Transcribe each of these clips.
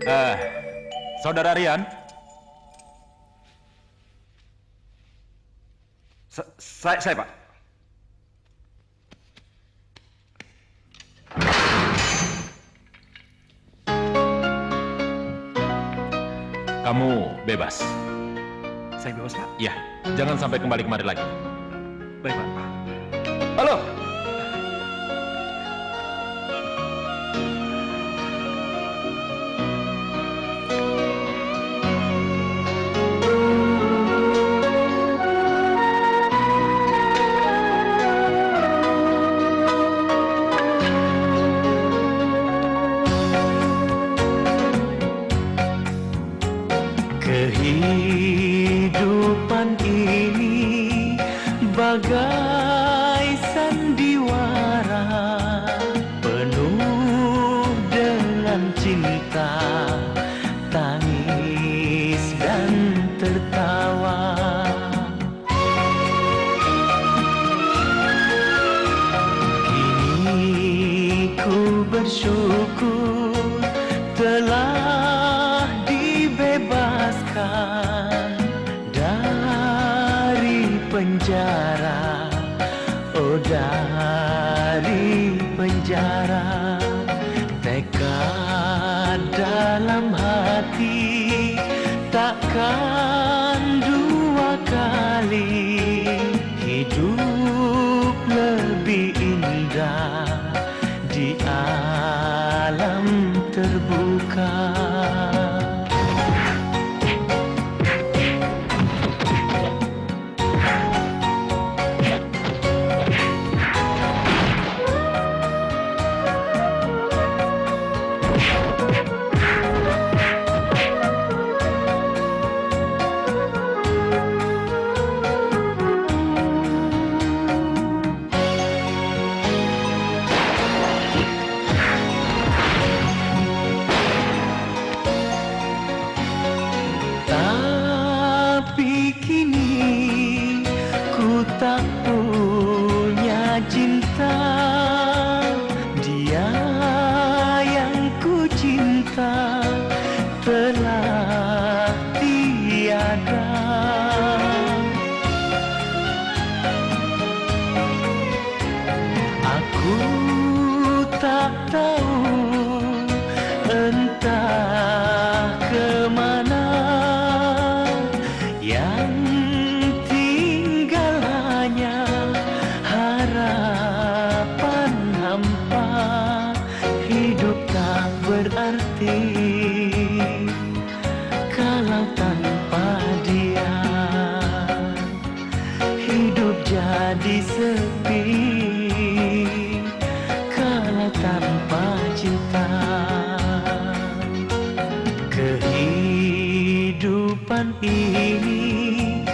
Eh, Saudara Rian? Saya, Pak. Kamu bebas. Saya bebas, Pak. Ya, jangan sampai kembali kemari lagi. Baik, Pak. Halo. Kehidupan ini bagai sandiwara, penuh dengan cinta, tangis dan tertawa. Kini ku bersyukur telah dibebaskan dari penjara, oh dari penjara. Tekad dalam hati takkan dua kali, hidup lebih indah di alam terbuka. Tapi kini ku tak punya cinta, dia yang ku cinta telah tiada. Aku tak tahu entah kemana yang tinggal hanya harapan hampa. Hidup tak berarti kalau tanpa dia, hidup jadi sepi kalau tanpa cinta. Kehidupan ini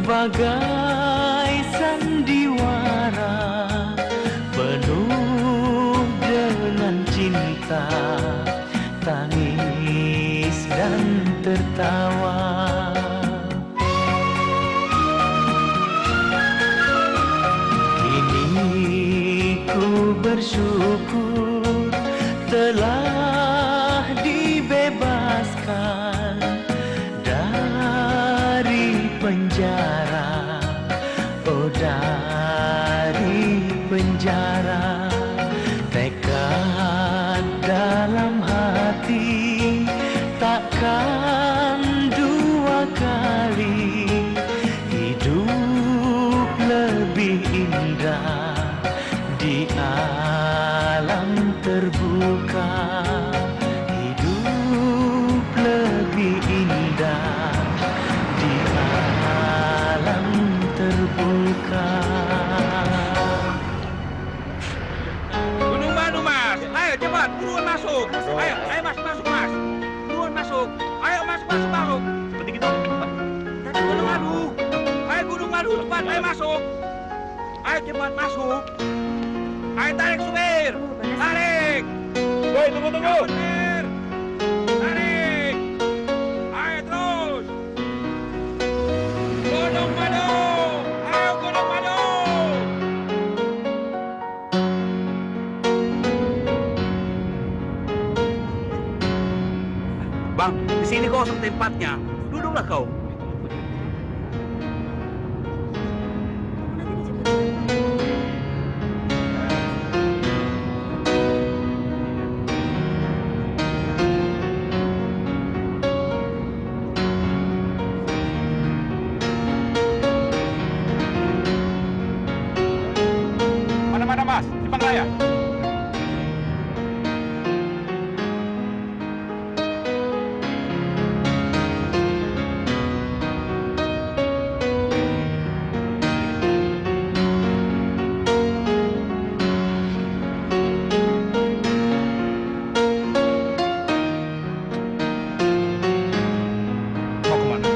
bagai sandiwara, penuh dengan cinta, tangis dan tertawa. Kini ku bersyukur telah dibebaskan dari penjara, oh dari penjara. Tekad dalam hati takkan dua kali, hidup lebih indah di alam terbuka. Hidup lebih indah di alam terbuka. Gunung Madu, Mas. Ayo cepat, buruan masuk. Ayo Mas, masuk Mas. Buruan masuk. Ayo masuk. Seperti gitu. Gunung Madu. Ayo Gunung Madu, cepat. Ayo masuk. Ayo cepat masuk. Ayo tarik supir. Tarik. Woi, tunggu. Supir. Tarik. Ayo terus. Gunung Madu. Ayo Gunung Madu. Bang, di sini kosong tempatnya. Duduklah kau. Mana Mas? Simpang Raya. Mau kemana?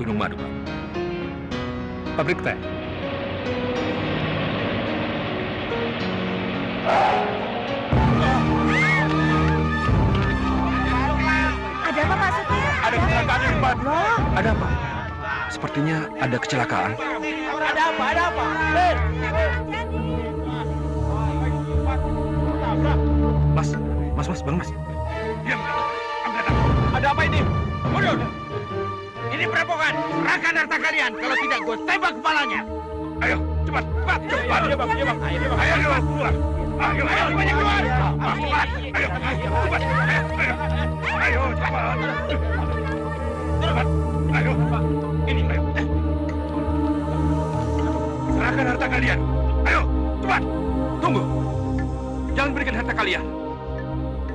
Gunung Madu, Bang. Pabrik teh. Ada apa Pak Supir? Ada kecelakaan di depan. Loh, Ada apa? Sepertinya ada kecelakaan. ada apa? Mas, Bang Mas. Diam. Ada apa ini? Mundur! Ini perampokan. Serahkan harta kalian. Kalau tidak, gue tembak kepalanya. Ayo, cepat. Cepat. Iya, Bang. Ayo, keluar. Ayo, semuanya keluar. Cepat. Ayo, cepat. Ayo, cepat. Cepat. Ayo. Ini, ayo. Serahkan harta kalian. Ayo, cepat. Tunggu. Jangan berikan harta kalian.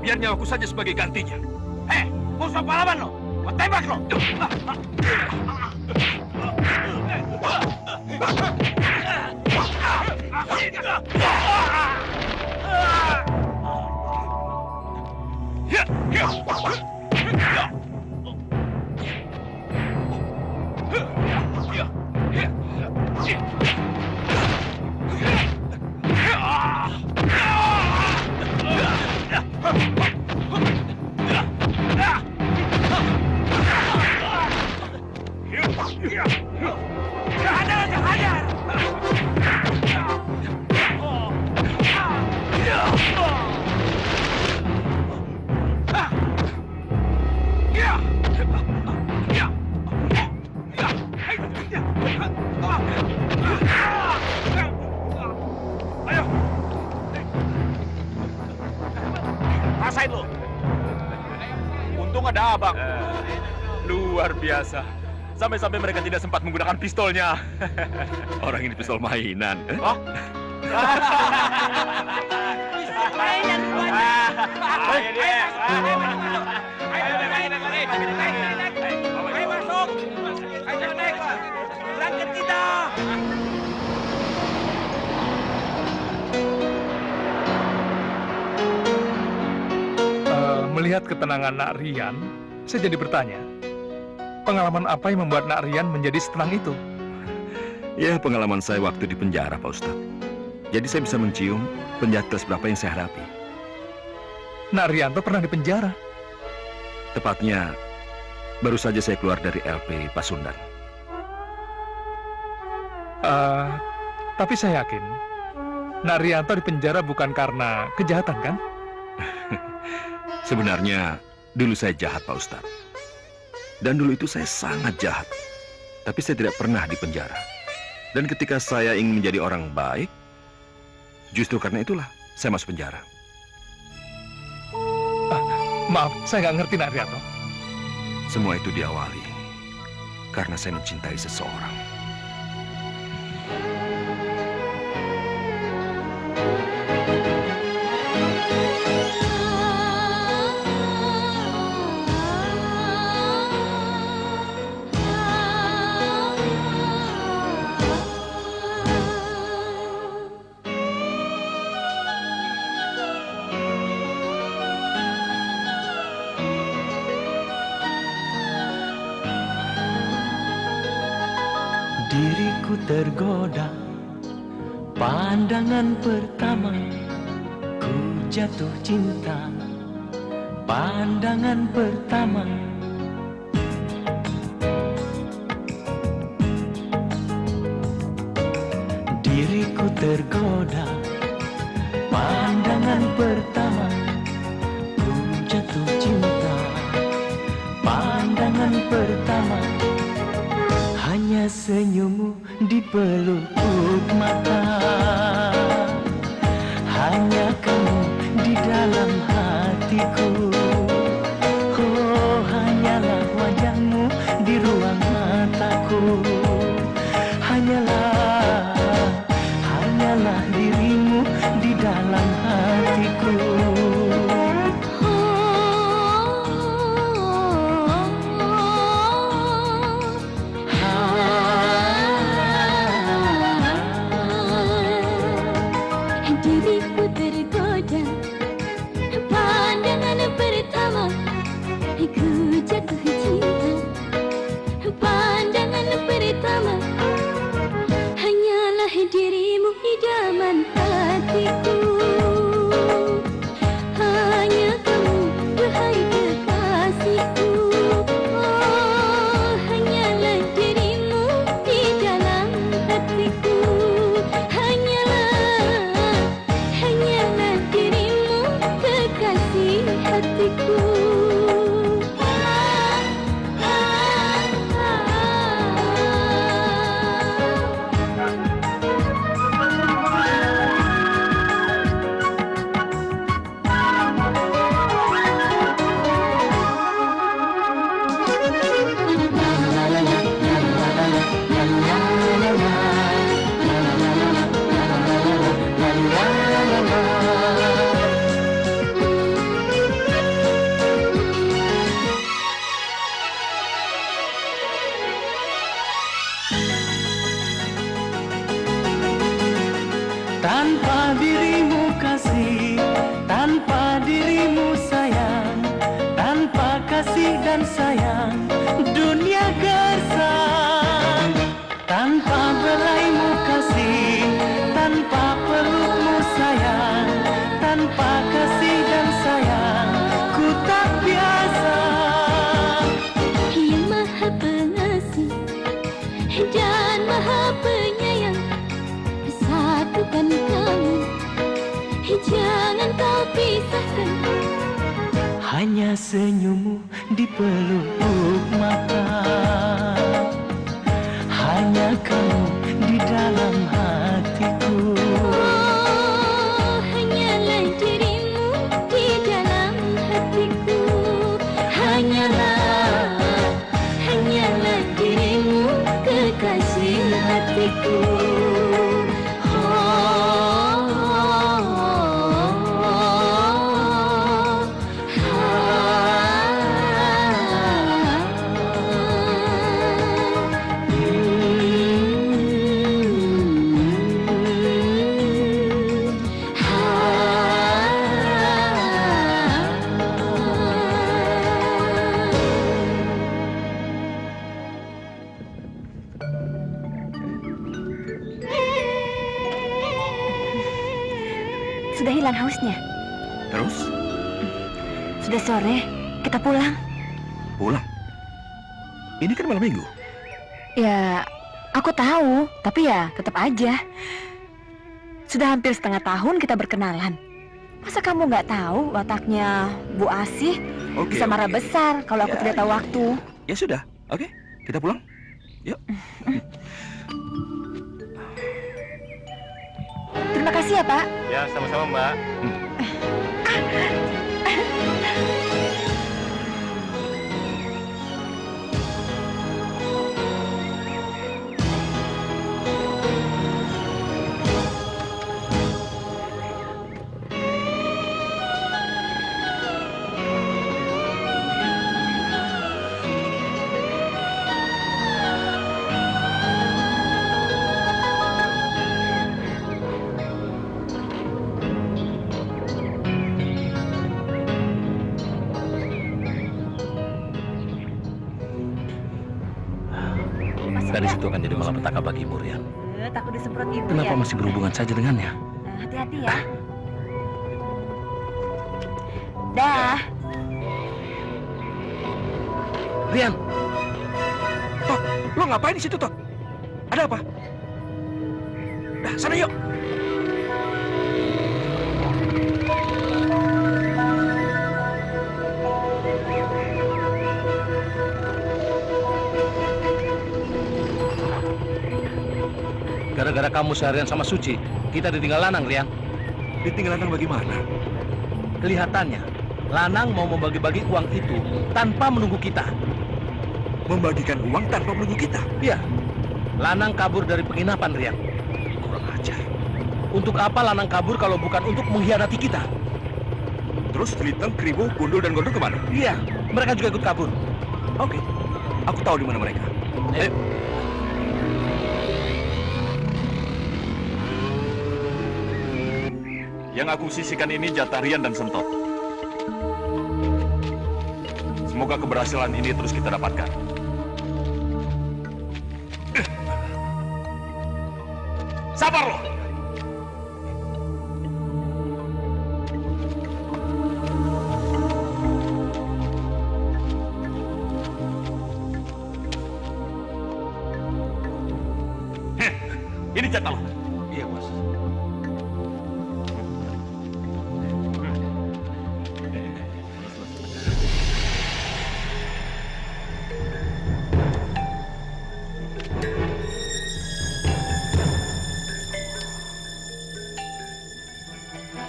Biar nyawaku saja sebagai gantinya. Musuh pahlawan lo. Gue tembak lo. Rasain lo. Untung ada abang. Luar biasa. Sampai-sampai mereka tidak sempat menggunakan pistolnya. Orang ini pistol mainan. Oh? mainan Ayo masuk. Ayo naik. Berangkat kita. Melihat ketenangan Nak Rian, saya jadi bertanya, pengalaman apa yang membuat Nak Rian menjadi setenang itu? Ya, pengalaman saya waktu di penjara, Pak Ustadz. Jadi saya bisa mencium penjahat kelas berapa yang saya hadapi. Nak Rianto pernah di penjara. Tepatnya, baru saja saya keluar dari LP Pasundan. Tapi saya yakin, Nak Rianto di penjara bukan karena kejahatan, kan? Sebenarnya, dulu saya jahat, Pak Ustadz. Dan dulu itu saya sangat jahat. Tapi saya tidak pernah di penjara. Dan ketika saya ingin menjadi orang baik, justru karena itulah saya masuk penjara. Maaf, saya nggak ngerti Nak Rianto. Semua itu diawali karena saya mencintai seseorang. Diriku tergoda, pandangan pertama ku jatuh cinta, pandangan pertama. Diriku tergoda, pandangan pertama ku jatuh cinta. senyummu di pelupuk mata, hanya kamu di dalam hatiku. Oh, hanyalah wajahmu di ruang mataku. Hanyalah dirimu di dalam hatiku. Diriku tergoda, pandangan pertama ku jatuh cinta. Pandangan pertama, hanyalah dirimu idaman hatiku. Hanya kamu, wahai kekasihku. Oh, hanyalah dirimu di dalam hatiku. Hanyalah dirimu kekasih hatiku. Tanpa dirimu kasih, tanpa dirimu sayang, tanpa kasih dan sayang, dunia gersang. Tanpa belaimu kasih, tanpa pelukmu sayang, tanpa kasih dan sayang, ku tak biasa. Yang maha pengasih dan maha penyayang, satukan kami, jangan kau pisahkan. Hanya senyummu di pelupuk mata, hanya kamu di dalam hatiku. Oh, hanyalah dirimu di dalam hatiku. Hanyalah dirimu kekasih hatiku. Sudah hilang hausnya? Terus? Sudah sore, kita pulang. Pulang? Ini kan malam minggu. Ya, aku tahu, tapi ya tetap aja. Sudah hampir setengah tahun kita berkenalan. Masa kamu nggak tahu wataknya Bu Asih? Oke, Bisa marah oke. besar kalau aku Ya, tidak tahu waktu. Ya sudah, oke, kita pulang. Yuk. Terima kasih ya, Pak. Ya, sama-sama, Mbak. Dari situ akan jadi malapetaka bagimu, Rian. Takut disemprot ibu Kenapa ya. masih berhubungan saja dengannya? Hati-hati ya. Dah. Rian! Tok, lo ngapain di situ, Tok? Ada apa? Dah, sana yuk! Gara-gara kamu seharian sama Suci, kita ditinggal Lanang, Rian. Ditinggal Lanang bagaimana? Kelihatannya, Lanang mau membagi-bagi uang itu tanpa menunggu kita. Membagikan uang tanpa menunggu kita? Iya, Lanang kabur dari penginapan, Rian. Kurang ajar. Untuk apa Lanang kabur kalau bukan untuk mengkhianati kita? Terus Liteng, Kribo, Gundul, dan Gondor kemana? Iya, mereka juga ikut kabur. Oke, aku tahu di mana mereka. Yang aku sisihkan ini jatah Rian dan Sentot. Semoga keberhasilan ini terus kita dapatkan. Sabar lo! Ini jatah lo. Iya, Bos.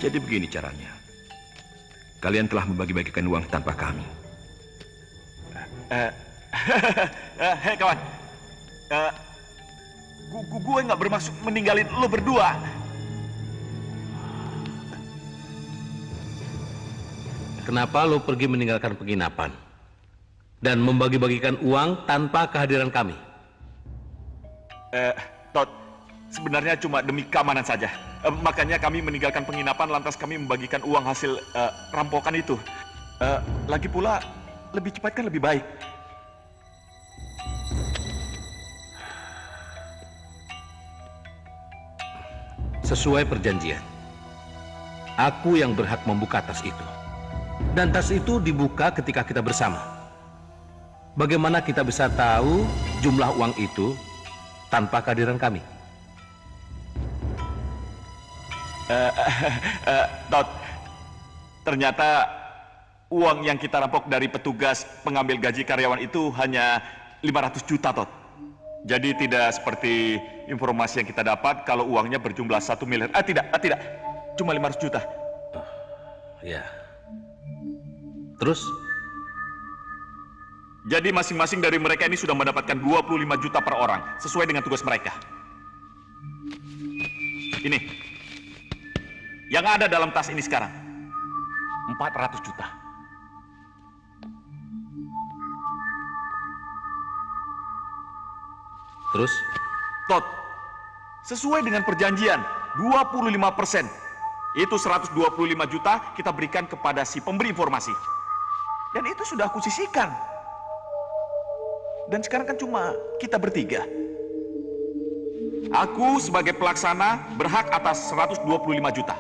Jadi begini caranya. Kalian telah membagi-bagikan uang tanpa kami. Hei kawan, gue nggak bermaksud meninggalin lo berdua. Kenapa lo pergi meninggalkan penginapan dan membagi-bagikan uang tanpa kehadiran kami? Todd, sebenarnya cuma demi keamanan saja. Makanya kami meninggalkan penginapan lantas kami membagikan uang hasil rampokan itu. Lagi pula, lebih cepat kan lebih baik. Sesuai perjanjian, aku yang berhak membuka tas itu. Dan tas itu dibuka ketika kita bersama. Bagaimana kita bisa tahu jumlah uang itu tanpa kehadiran kami? Todd, ternyata uang yang kita rampok dari petugas pengambil gaji karyawan itu hanya 500 juta, Todd. Jadi tidak seperti informasi yang kita dapat kalau uangnya berjumlah 1 miliar. Tidak. Cuma 500 juta. Ya. Terus? Jadi masing-masing dari mereka ini sudah mendapatkan 25 juta per orang, sesuai dengan tugas mereka. Ini. Yang ada dalam tas ini sekarang. 400 juta. Terus? Todd, sesuai dengan perjanjian, 25%. Itu 125 juta kita berikan kepada si pemberi informasi. Dan itu sudah aku sisihkan. Dan sekarang kan cuma kita bertiga. Aku sebagai pelaksana berhak atas 125 juta.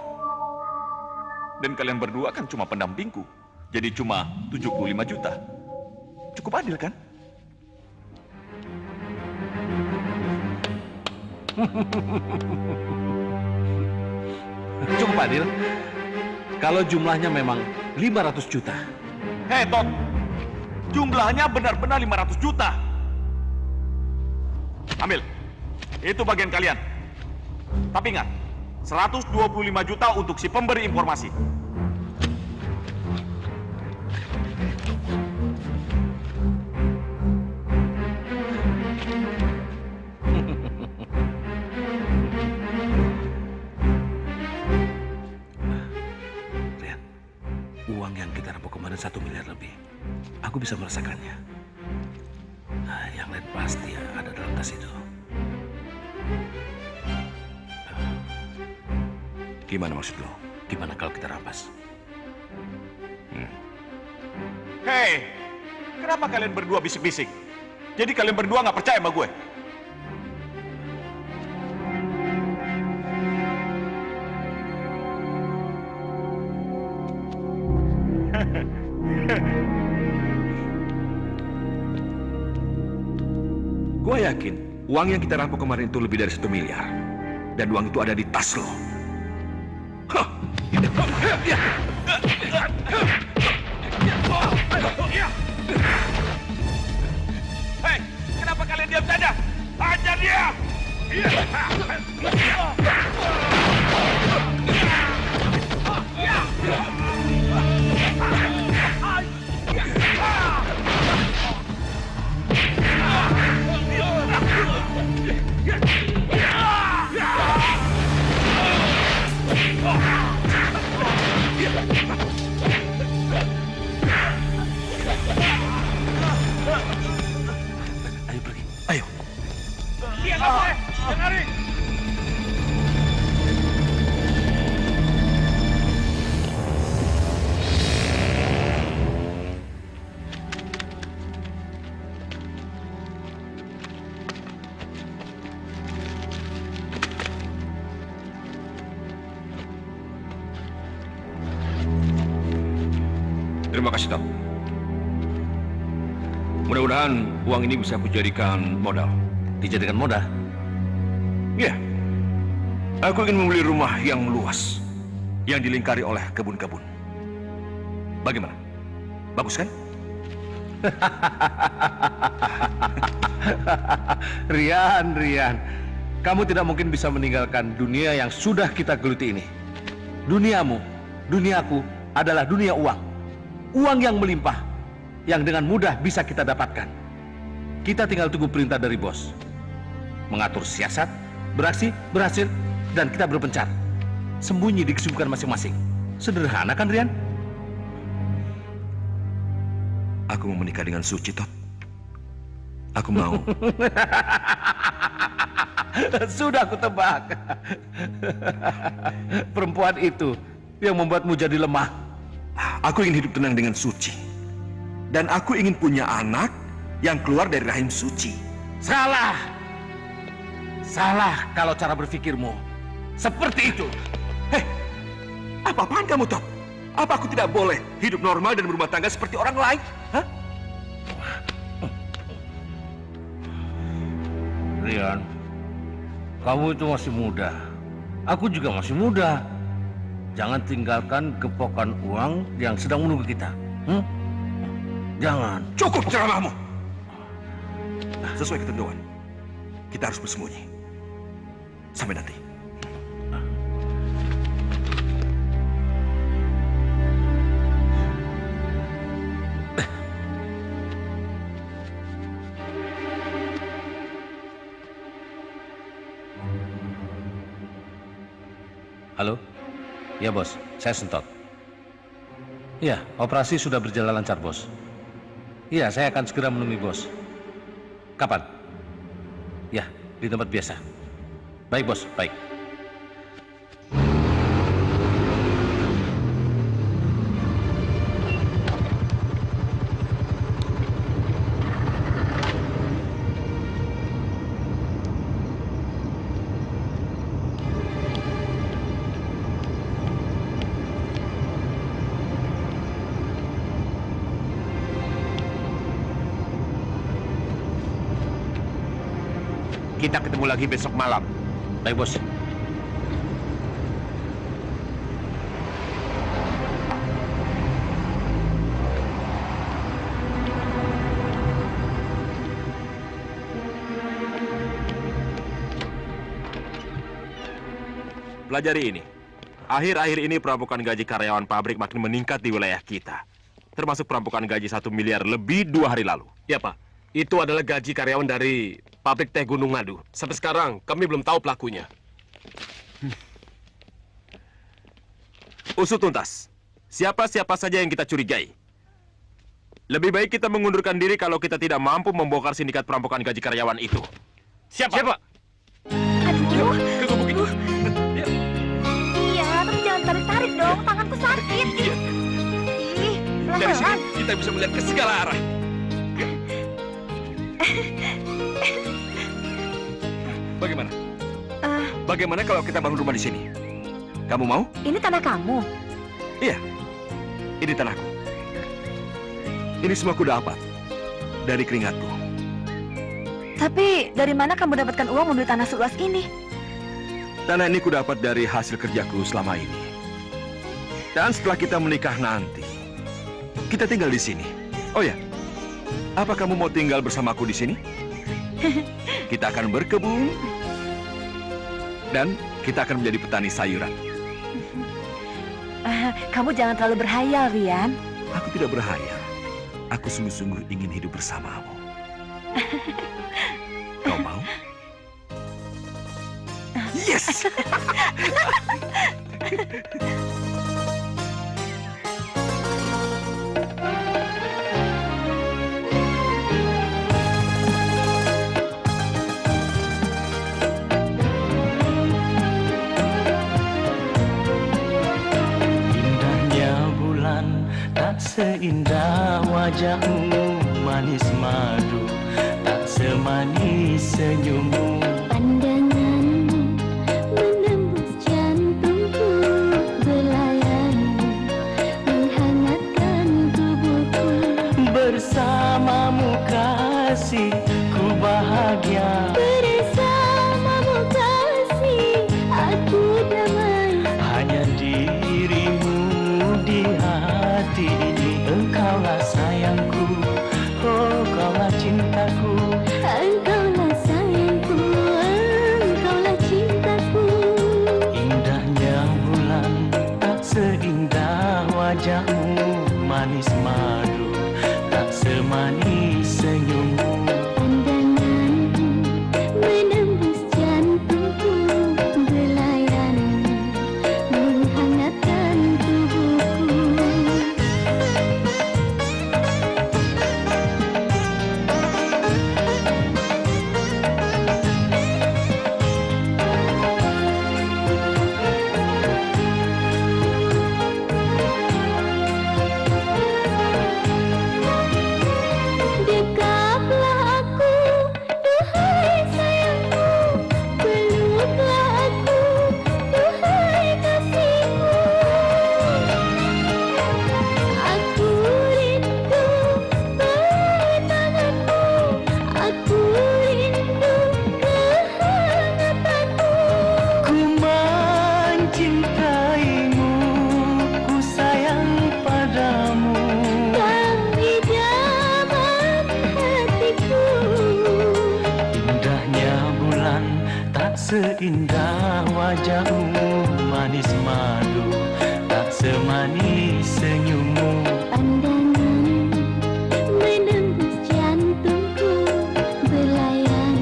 Dan kalian berdua kan cuma pendampingku. Jadi cuma 75 juta. Cukup adil kan? Cukup adil. Kalau jumlahnya memang 500 juta. Hei Todd, jumlahnya benar-benar 500 juta. Ambil, itu bagian kalian. Tapi ingat, 125 juta untuk si pemberi informasi. Lihat, uang yang kita rampok kemarin 1 miliar lebih. Aku bisa merasakannya. Nah, yang lain pasti ada dalam tas itu. Gimana maksud lo? Gimana kalau kita rampas? Hei, kenapa kalian berdua bisik-bisik? Jadi kalian berdua nggak percaya sama gue? Gue yakin uang yang kita rampok kemarin itu lebih dari 1 miliar. Dan uang itu ada di tas lo. Hah. Hei, kenapa kalian diam saja? Hajar dia! Terima kasih, Tom. Mudah-mudahan uang ini bisa aku jadikan modal. Dijadikan modal? Ya, aku ingin membeli rumah yang luas, yang dilingkari oleh kebun-kebun. Bagaimana? Bagus kan? Rian, kamu tidak mungkin bisa meninggalkan dunia yang sudah kita geluti ini. Duniamu, duniaku adalah dunia uang. Uang yang melimpah, yang dengan mudah bisa kita dapatkan. Kita tinggal tunggu perintah dari bos. Mengatur siasat, beraksi, berhasil, dan kita berpencar. Sembunyi di kesibukan masing-masing. Sederhana kan, Rian? Aku mau menikah dengan Suci, Tot. Aku mau. Sudah aku tebak. Perempuan itu yang membuatmu jadi lemah. Aku ingin hidup tenang dengan Suci. Dan aku ingin punya anak yang keluar dari rahim Suci. Salah. Salah kalau cara berpikirmu seperti itu. Hei, apa-apaan kamu, Tot? Apa aku tidak boleh hidup normal dan berumah tangga seperti orang lain? Hah? Rian, kamu itu masih muda. Aku juga masih muda. Jangan tinggalkan gepokan uang yang sedang menunggu kita. Jangan. Cukup ceramahmu. Sesuai ketentuan, kita harus bersembunyi. Sampai nanti. Halo? Ya, Bos. Saya Sentot. Iya, operasi sudah berjalan lancar, Bos. Iya, saya akan segera menemui Bos. Kapan? Ya, di tempat biasa. Baik, Bos. Baik. Kita ketemu lagi besok malam. Baik, Bos. Pelajari ini. Akhir-akhir ini perampokan gaji karyawan pabrik makin meningkat di wilayah kita. Termasuk perampokan gaji 1 miliar lebih 2 hari lalu. Ya, Pak. Itu adalah gaji karyawan dari pabrik teh Gunung Madu. Sampai sekarang kami belum tahu pelakunya. Usut tuntas. Siapa-siapa saja yang kita curigai. Lebih baik kita mengundurkan diri kalau kita tidak mampu membongkar sindikat perampokan gaji karyawan itu. Siapa? Aduh. Kegebukin. Iya, tapi jangan tarik-tarik dong. Tanganku sakit. Iya. Ih, Dari sini pelan-pelan. kita bisa melihat ke segala arah. Bagaimana? Bagaimana kalau kita bangun rumah di sini? Kamu mau? Ini tanah kamu. Iya. Ini tanahku. Ini semua ku dapat dari keringatku. Tapi dari mana kamu dapatkan uang membeli tanah seluas ini? Tanah ini ku dapat dari hasil kerjaku selama ini. Dan setelah kita menikah nanti, kita tinggal di sini. Oh ya, apa kamu mau tinggal bersamaku di sini? Kita akan berkebun dan kita akan menjadi petani sayuran. Kamu jangan terlalu berhayal, Rian. Aku tidak berhayal. Aku sungguh-sungguh ingin hidup bersamamu. Kau mau? Yes! Indahnya bulan tak seindah wajahmu, manis madu tak semanis senyummu. Pandanganmu menembus jantungku, belayanmu menghangatkan tubuhku. kasih, ku bahagia. Bersamamu kasih, aku damai. Hanya dirimu di hati ini. Engkaulah sayangku, oh kaulah cintaku. Engkaulah sayangku, engkaulah cintaku. Indahnya bulan tak seindah wajahmu. Manis madu tak semanis senyummu. Pandanganmu menembus jantungku, belayan menghangatkan tubuhku. Dekaplah aku, duhai sayangku. Peluklah aku, duhai kasihku. Aku rindu tanganmu, aku rindu kehangatanmu. Ku mencintaimu, ku sayang padamu. Kau idaman hatiku. Indahnya bulan tak seindah wajahmu. Manis madu tak semanis senyummu. Pandanganmu menembus jantungku, belayan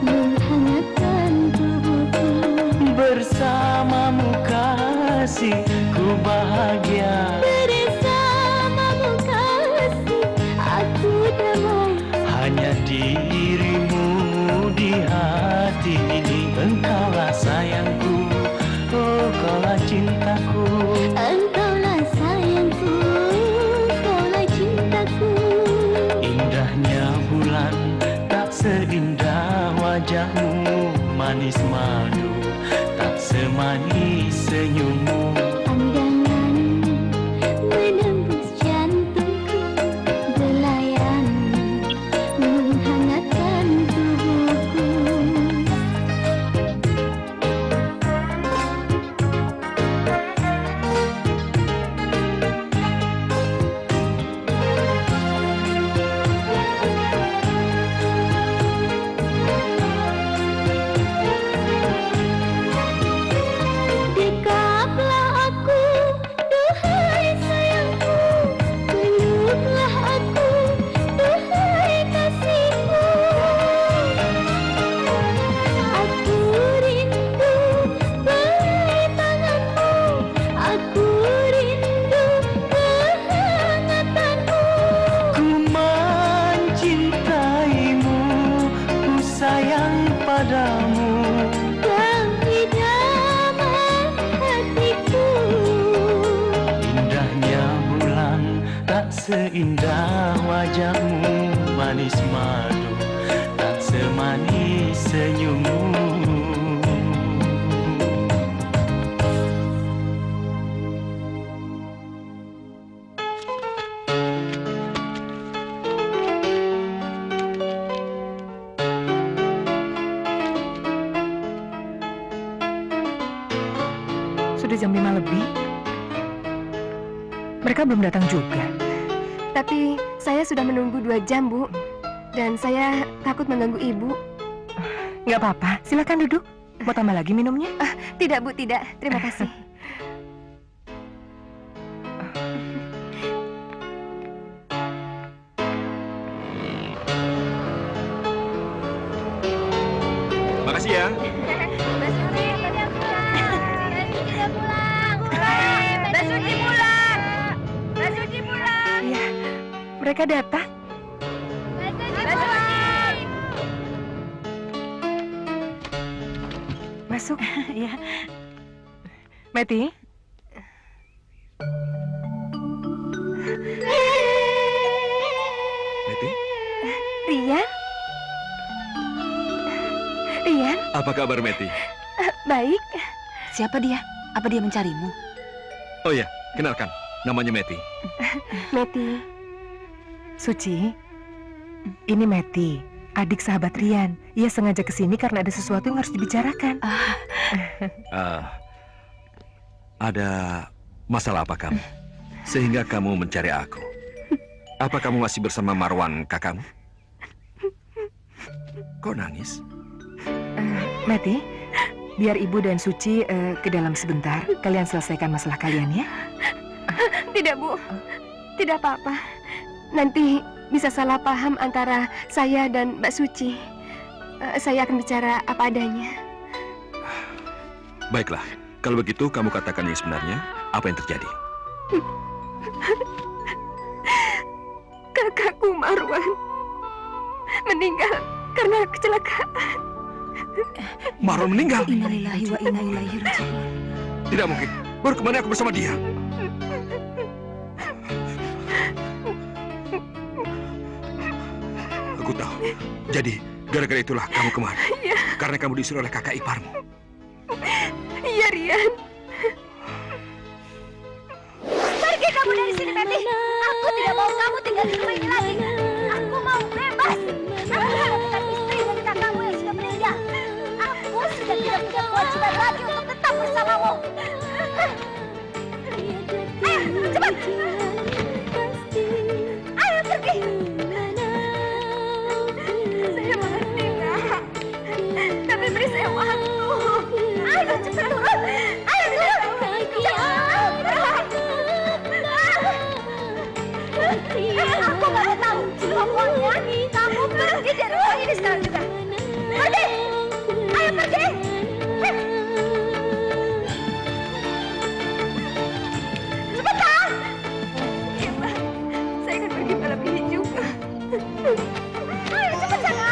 menghangatkan tubuhku. Bersamamu kasih, ku bahagia. Bersamamu kasih, aku damai. Hanya dirimu di hati ini. Engkaulah sayangku, oh kaulah cintaku. Engkaulah sayangku, engkaulah cintaku. Indahnya bulan tak seindah wajahmu. Manis madu tak semanis senyummu. Pandanganmu menembus jantungku, belayan menghangatkan tubuhku. Dekaplah aku, duhai sayangku. Peluklah aku, duhai kasihku. Aku rindu belai tanganmu, aku rindu kehangatanmu. Ku mencintaimu, ku sayang padamu. Kau idaman hatiku. Indahnya bulan tak seindah wajahmu. Manis madu tak semanis senyummu. Sudah jam 5 lebih. Mereka belum datang juga. Tapi saya sudah menunggu 2 jam, Bu. Dan saya takut mengganggu Ibu. Nggak apa-apa, silakan duduk. Mau tambah lagi minumnya? Tidak, Bu, tidak. Terima kasih. Makasih ya. Mbak Suci, udah pulang. Mbak Suci pulang. Mbak Suci pulang. Iya, mereka datang. Mbak Suci. Masuk. Iya. Meti, Meti, Rian? Rian? apa kabar Meti? Baik. siapa dia? Apa dia mencarimu? Oh ya, kenalkan, namanya Meti. Meti. Suci, Ini Meti, adik sahabat Rian. Ia sengaja kesini karena ada sesuatu yang harus dibicarakan. Ada masalah apa kamu? Sehingga kamu mencari aku. Apa kamu masih bersama Marwan, kakakmu? Kok nangis? Meti, biar Ibu dan Suci ke dalam sebentar. Kalian selesaikan masalah kalian ya. Tidak, Bu. Tidak apa-apa. Nanti bisa salah paham antara saya dan Mbak Suci. Saya akan bicara apa adanya. Baiklah, kalau begitu kamu katakan yang sebenarnya, apa yang terjadi? Kakakku Marwan meninggal karena kecelakaan. Marwan meninggal? Innalillahi wa inna ilaihi raji'un. Tidak mungkin. Baru kemarin aku bersama dia. Aku tahu. Jadi, gara-gara itulah kamu kemari. Iya. Karena kamu disuruh oleh kakak iparmu. Iya, Rian. Pergi kamu dari sini, Meti. Aku tidak mau kamu tinggal di rumah ini lagi. Aku mau bebas. Aku bukan istri dari kakakmu yang sudah meninggal. Aku sudah tidak punya kewajiban lagi untuk tetap bersamamu. Ayo, cepat. Ayo, pergi. Saya mengerti, Nak. Tapi beri saya waktu. Ayo, cepat turun. Ayo, turun. Aku nggak tahu. Pokoknya kamu pergi dari rumah ini sekarang juga. Pergi. Ayo pergi. Cepetan. Iya, Mbak. Saya akan pergi malam ini juga. Ayo cepat sana.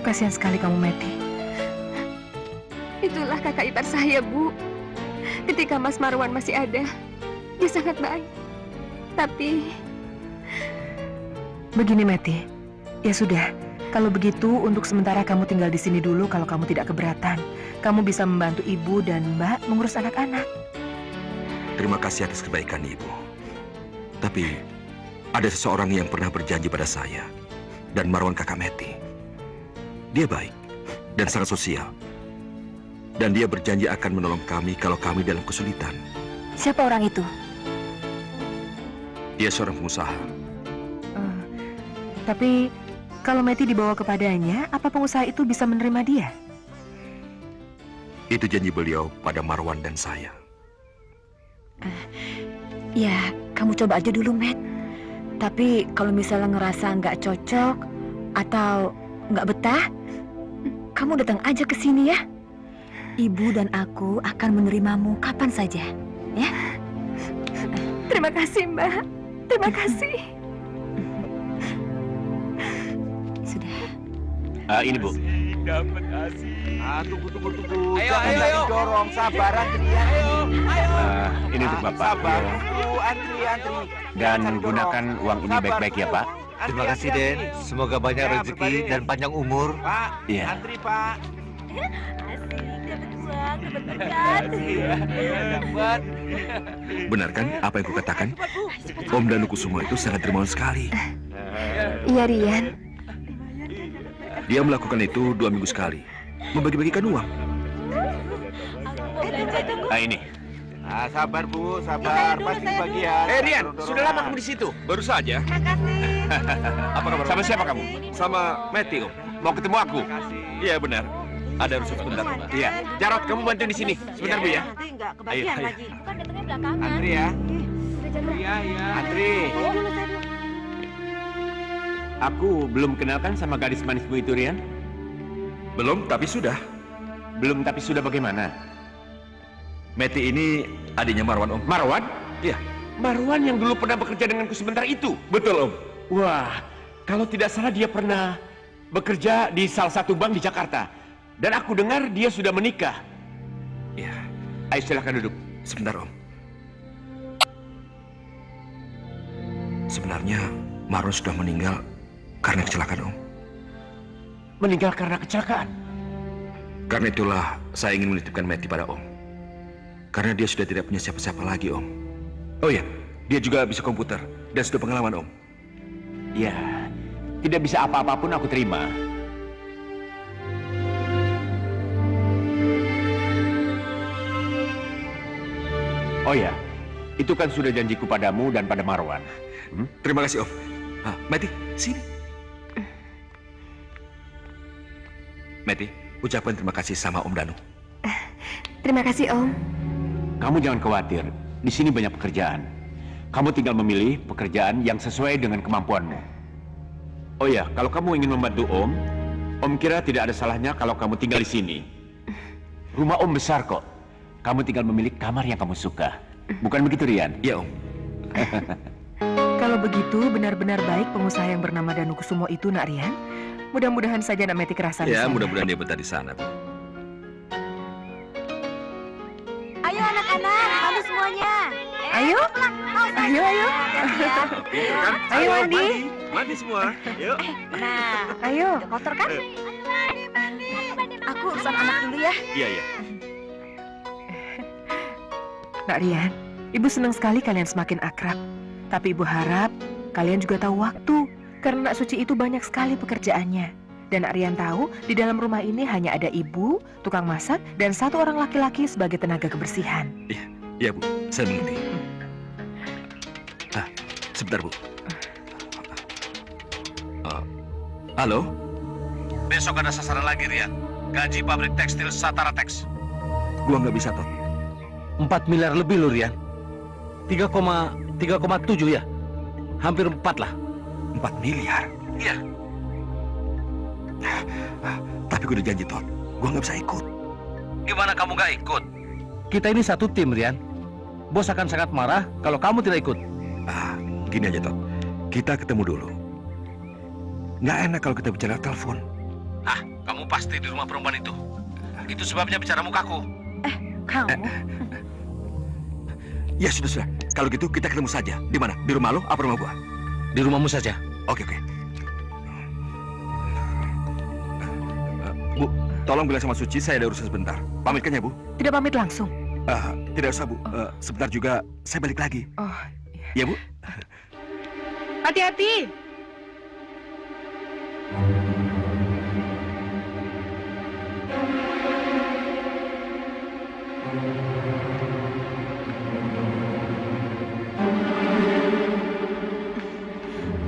Kasihan sekali kamu, Meti. Itulah kakak ipar saya, Bu. Ketika Mas Marwan masih ada, dia sangat baik. Tapi Begini, Meti. Ya sudah, kalau begitu untuk sementara kamu tinggal di sini dulu kalau kamu tidak keberatan. Kamu bisa membantu Ibu dan Mbak mengurus anak-anak. Terima kasih atas kebaikan Ibu. Tapi, ada seseorang yang pernah berjanji pada saya dan Marwan kakak Meti. Dia baik dan sangat sosial. Dan dia berjanji akan menolong kami kalau kami dalam kesulitan. Siapa orang itu? Dia seorang pengusaha. Tapi kalau Meti dibawa kepadanya, apa pengusaha itu bisa menerima dia? Itu janji beliau pada Marwan dan saya. Ya, kamu coba aja dulu, Met. Tapi kalau misalnya ngerasa nggak cocok atau nggak betah, kamu datang aja ke sini ya. Ibu dan aku akan menerimamu kapan saja, ya. terima kasih, Mbak. Terima kasih. Sudah. Ini Bu. Dapat asik. Tunggu. Ayo, Jangan ayo. dorong, sabar antri ya. Ayo. Ini untuk Bapak. Sabar, antri. Dan gunakan uang ini baik-baik ya, Pak. Terima kasih, Den. Semoga banyak rezeki dan panjang umur. Pak, Iya. antri, Pak. Dapat berkat. Dapat. Benar kan apa yang kukatakan? Om dan Nuku semua itu sangat dermawan sekali. Iya, Rian. Dia melakukan itu 2 minggu sekali. Membagi-bagikan uang. Ini. Sabar, Bu, sabar. Pasti bagian. Rian, sudah lama kamu di situ? Baru saja. Apa kabar? Sama siapa kamu? Sama Meti, Om. Mau ketemu aku? Iya, benar. Ada urusan sebentar, Pak. Iya. Jarot, kamu bantu di sini. Sebentar, Bu ya. Nanti nggak kebagian Ayo. lagi. Kan datangnya belakangan. Antri ya. Iya. Antri. Aku belum kenalkan sama gadis manismu itu, Rian. Belum, tapi sudah. Belum, tapi sudah bagaimana? Meti ini adiknya Marwan, Om. Marwan? Iya. Marwan yang dulu pernah bekerja denganku sebentar itu. Betul, Om. Wah, kalau tidak salah dia pernah bekerja di salah satu bank di Jakarta. Dan aku dengar dia sudah menikah. Iya. Ayo silahkan duduk. Sebentar, Om. Sebenarnya Marwan sudah meninggal karena kecelakaan, Om. Meninggal karena kecelakaan? Karena itulah saya ingin menitipkan Meti pada Om. Karena dia sudah tidak punya siapa-siapa lagi, Om. Oh ya, dia juga bisa komputer dan sudah pengalaman, Om. Ya, tidak bisa apa-apa pun aku terima. Oh ya, itu kan sudah janjiku padamu dan pada Marwan. Terima kasih, Om. Meti, sini. Meti, ucapkan terima kasih sama Om Danu. Terima kasih, Om. Kamu jangan khawatir, di sini banyak pekerjaan. Kamu tinggal memilih pekerjaan yang sesuai dengan kemampuanmu. Oh ya, kalau kamu ingin membantu Om kira tidak ada salahnya kalau kamu tinggal di sini. Rumah Om besar kok. Kamu tinggal memilih kamar yang kamu suka. Bukan begitu, Rian? Iya, Om. Kalau begitu, benar-benar baik pengusaha yang bernama Danu Kusumo itu, Nak Rian. Mudah-mudahan saja Nak Meti kerasan di Ya, sana. mudah-mudahan dia betah di sana, Bu. Ayo anak-anak, kamu semuanya. Ayo. Ayo, ayo. Ayo, Andi. Mandi semua. Yuk. Nah, Ayo. udah kotor kan? Aku urusan anak dulu ya. Iya, iya. Nak Rian, Ibu senang sekali kalian semakin akrab. Tapi Ibu harap kalian juga tahu waktu. Karena Nak Suci itu banyak sekali pekerjaannya. Dan Nak Rian tahu, di dalam rumah ini hanya ada Ibu, tukang masak, dan satu orang laki-laki sebagai tenaga kebersihan. Iya, Bu. Saya mengerti. Sebentar, Bu. Halo? Besok ada sasaran lagi, Rian. Gaji pabrik tekstil Satara Teks. Gua nggak bisa, Tot. 4 miliar lebih loh, Rian. 3,7 ya? Hampir 4 lah. 4 miliar? Iya. Tapi gue udah janji, Tot. Gue nggak bisa ikut. Gimana kamu nggak ikut? Kita ini satu tim, Rian. Bos akan sangat marah kalau kamu tidak ikut. Gini aja, Tot. Kita ketemu dulu. Nggak enak kalau kita bicara telepon. Kamu pasti di rumah perempuan itu. Itu sebabnya bicara mukaku. Kamu? Ya sudah. Kalau gitu kita ketemu saja. Di mana? Di rumah lo apa rumah gua? Di rumahmu saja. Oke. Bu, tolong bilang sama Suci saya ada urusan sebentar. Pamitkan ya, Bu? Tidak pamit langsung? Tidak usah, Bu. Sebentar juga saya balik lagi. Oh, iya, Bu. Hati-hati.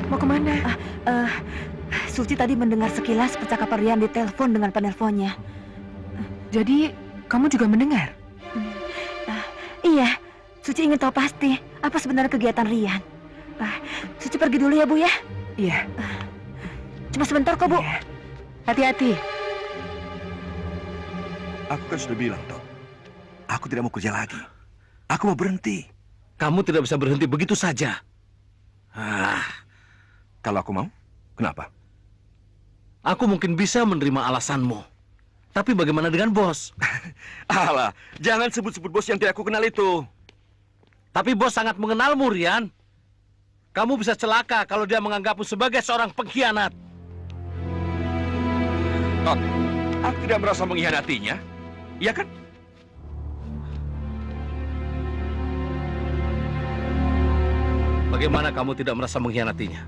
Mau kemana? Suci tadi mendengar sekilas percakapan Rian di telepon dengan penelponnya. Jadi, kamu juga mendengar? Iya, Suci ingin tahu pasti apa sebenarnya kegiatan Rian. Suci pergi dulu ya, Bu ya? Iya. Cuma sebentar kok, Bu. Hati-hati. Aku kan sudah bilang, Tot. Aku tidak mau kerja lagi. Aku mau berhenti. Kamu tidak bisa berhenti begitu saja. Kalau aku mau, kenapa? Aku mungkin bisa menerima alasanmu. Tapi bagaimana dengan bos? Alah, jangan sebut-sebut bos yang tidak aku kenal itu. Tapi bos sangat mengenalmu, Rian. Kamu bisa celaka kalau dia menganggapmu sebagai seorang pengkhianat. Tot, aku tidak merasa mengkhianatinya. Iya kan? Bagaimana kamu tidak merasa mengkhianatinya?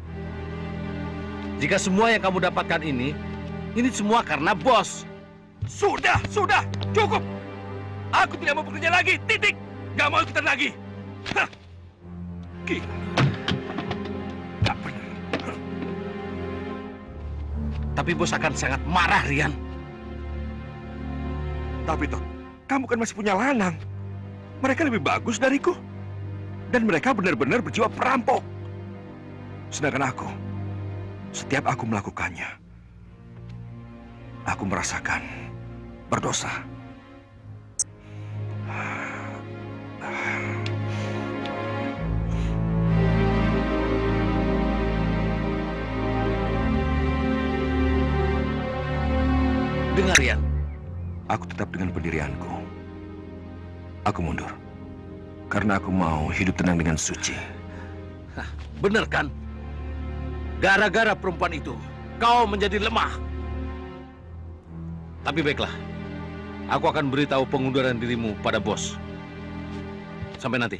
Jika semua yang kamu dapatkan ini semua karena bos. Sudah, cukup. Aku tidak mau bekerja lagi, titik. Gak mau ikutan lagi. Gila. Gak benar. Tapi bos akan sangat marah, Rian. Tapi, Tot, kamu kan masih punya lanang. Mereka lebih bagus dariku. Dan mereka benar-benar berjiwa perampok. Sedangkan aku, setiap aku melakukannya, aku merasakan berdosa. Dengar, Rian. Aku tetap dengan pendirianku. Aku mundur. Karena aku mau hidup tenang dengan Suci. Benar kan? Gara-gara perempuan itu, kau menjadi lemah. Tapi baiklah, aku akan beritahu pengunduran dirimu pada bos. Sampai nanti.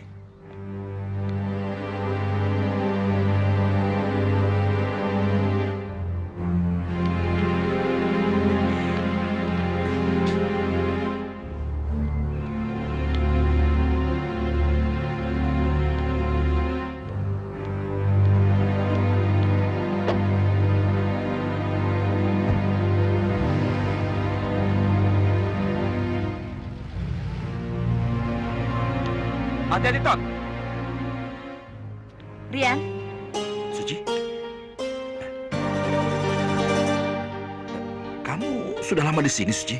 Hati-hati, Tot. Rian, Suci? Kamu sudah lama di sini, Suci?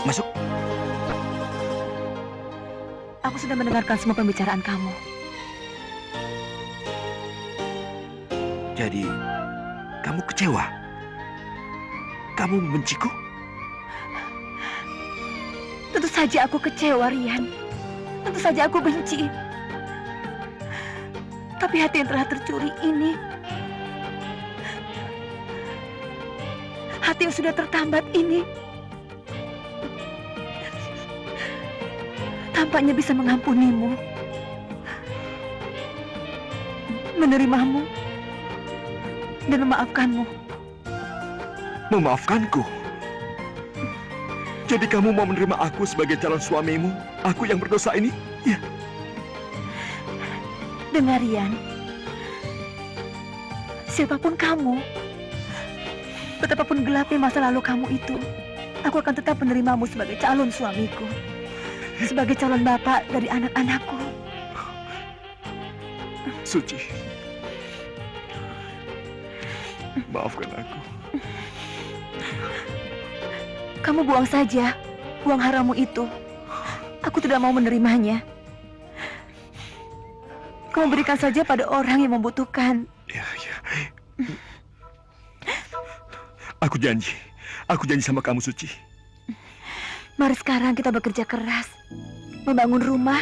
Masuk. aku sudah mendengarkan semua pembicaraan kamu. Jadi, kamu kecewa? Kamu membenciku? Tentu saja aku kecewa, Rian. Tentu saja aku benci. Tapi hati yang telah tercuri ini, hati yang sudah tertambat ini, tampaknya bisa mengampunimu, menerimamu, dan memaafkanmu. Memaafkanku? Jadi kamu mau menerima aku sebagai calon suamimu? Aku yang berdosa ini? Ya. Dengar, Rian. Siapapun kamu, betapapun gelapnya masa lalu kamu itu, aku akan tetap menerimamu sebagai calon suamiku. Sebagai calon bapak dari anak-anakku. Suci, maafkan aku. Kamu buang saja uang harammu itu. Aku tidak mau menerimanya. Kamu berikan saja pada orang yang membutuhkan. Ya. Aku janji sama kamu, Suci. Mari sekarang kita bekerja keras, membangun rumah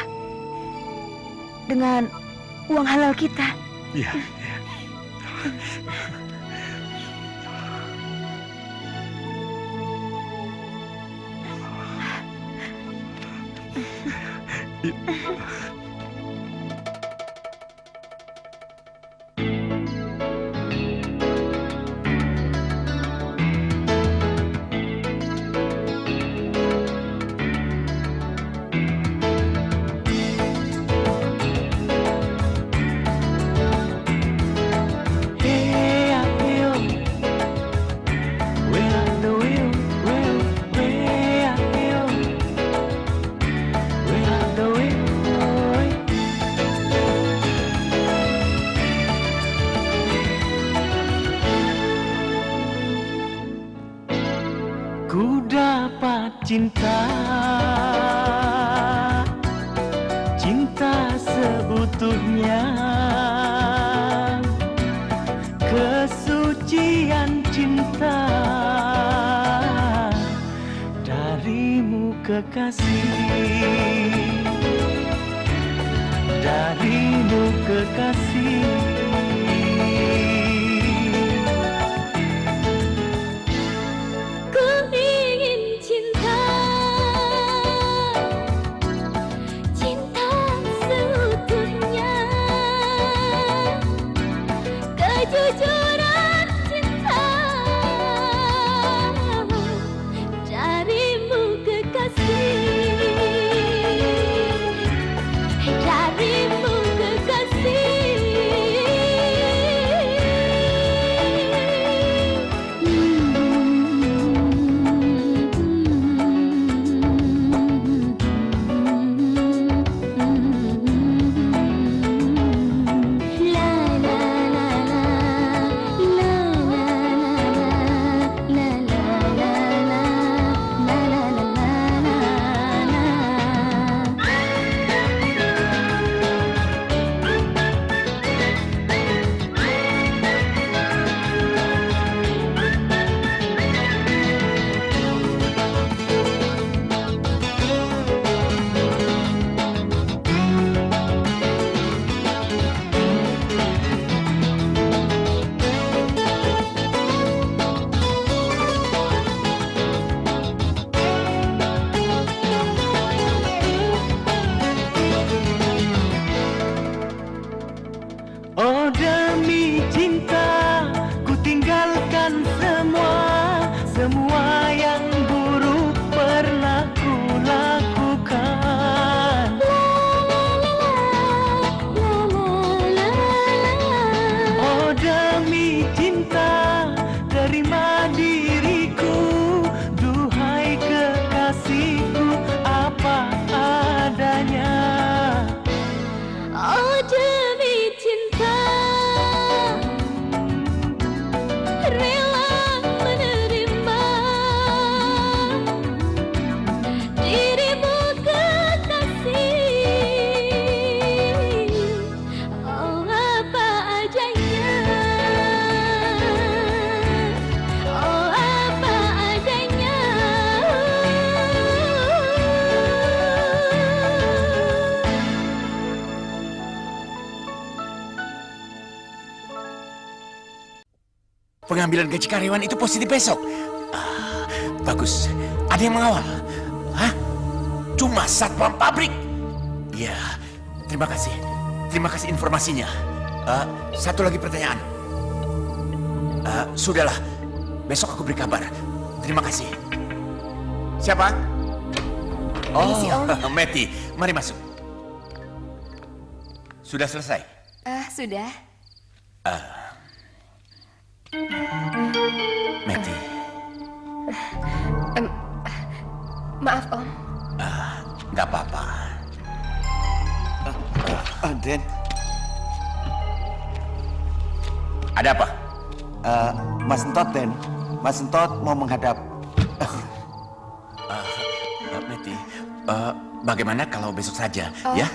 dengan uang halal kita. Iya. Ku dapat cinta seutuhnya, kesucian cinta darimu kekasih, darimu kekasih. Kejujuran cinta darimu kekasih, darimu kekasih. pengambilan gaji karyawan itu positif besok. Bagus. Ada yang mengawal? Hah? Cuma satpam pabrik? Ya, terima kasih. Terima kasih informasinya. Satu lagi pertanyaan. Sudahlah, besok aku beri kabar. Terima kasih. Siapa? Permisi, Om. Meti, mari masuk. Sudah selesai? Sudah. Meti. Maaf, Om. Nggak apa-apa. Den. Ada apa? Mas Entot, Den. Mas Entot mau menghadap. Meti, bagaimana kalau besok saja, ya?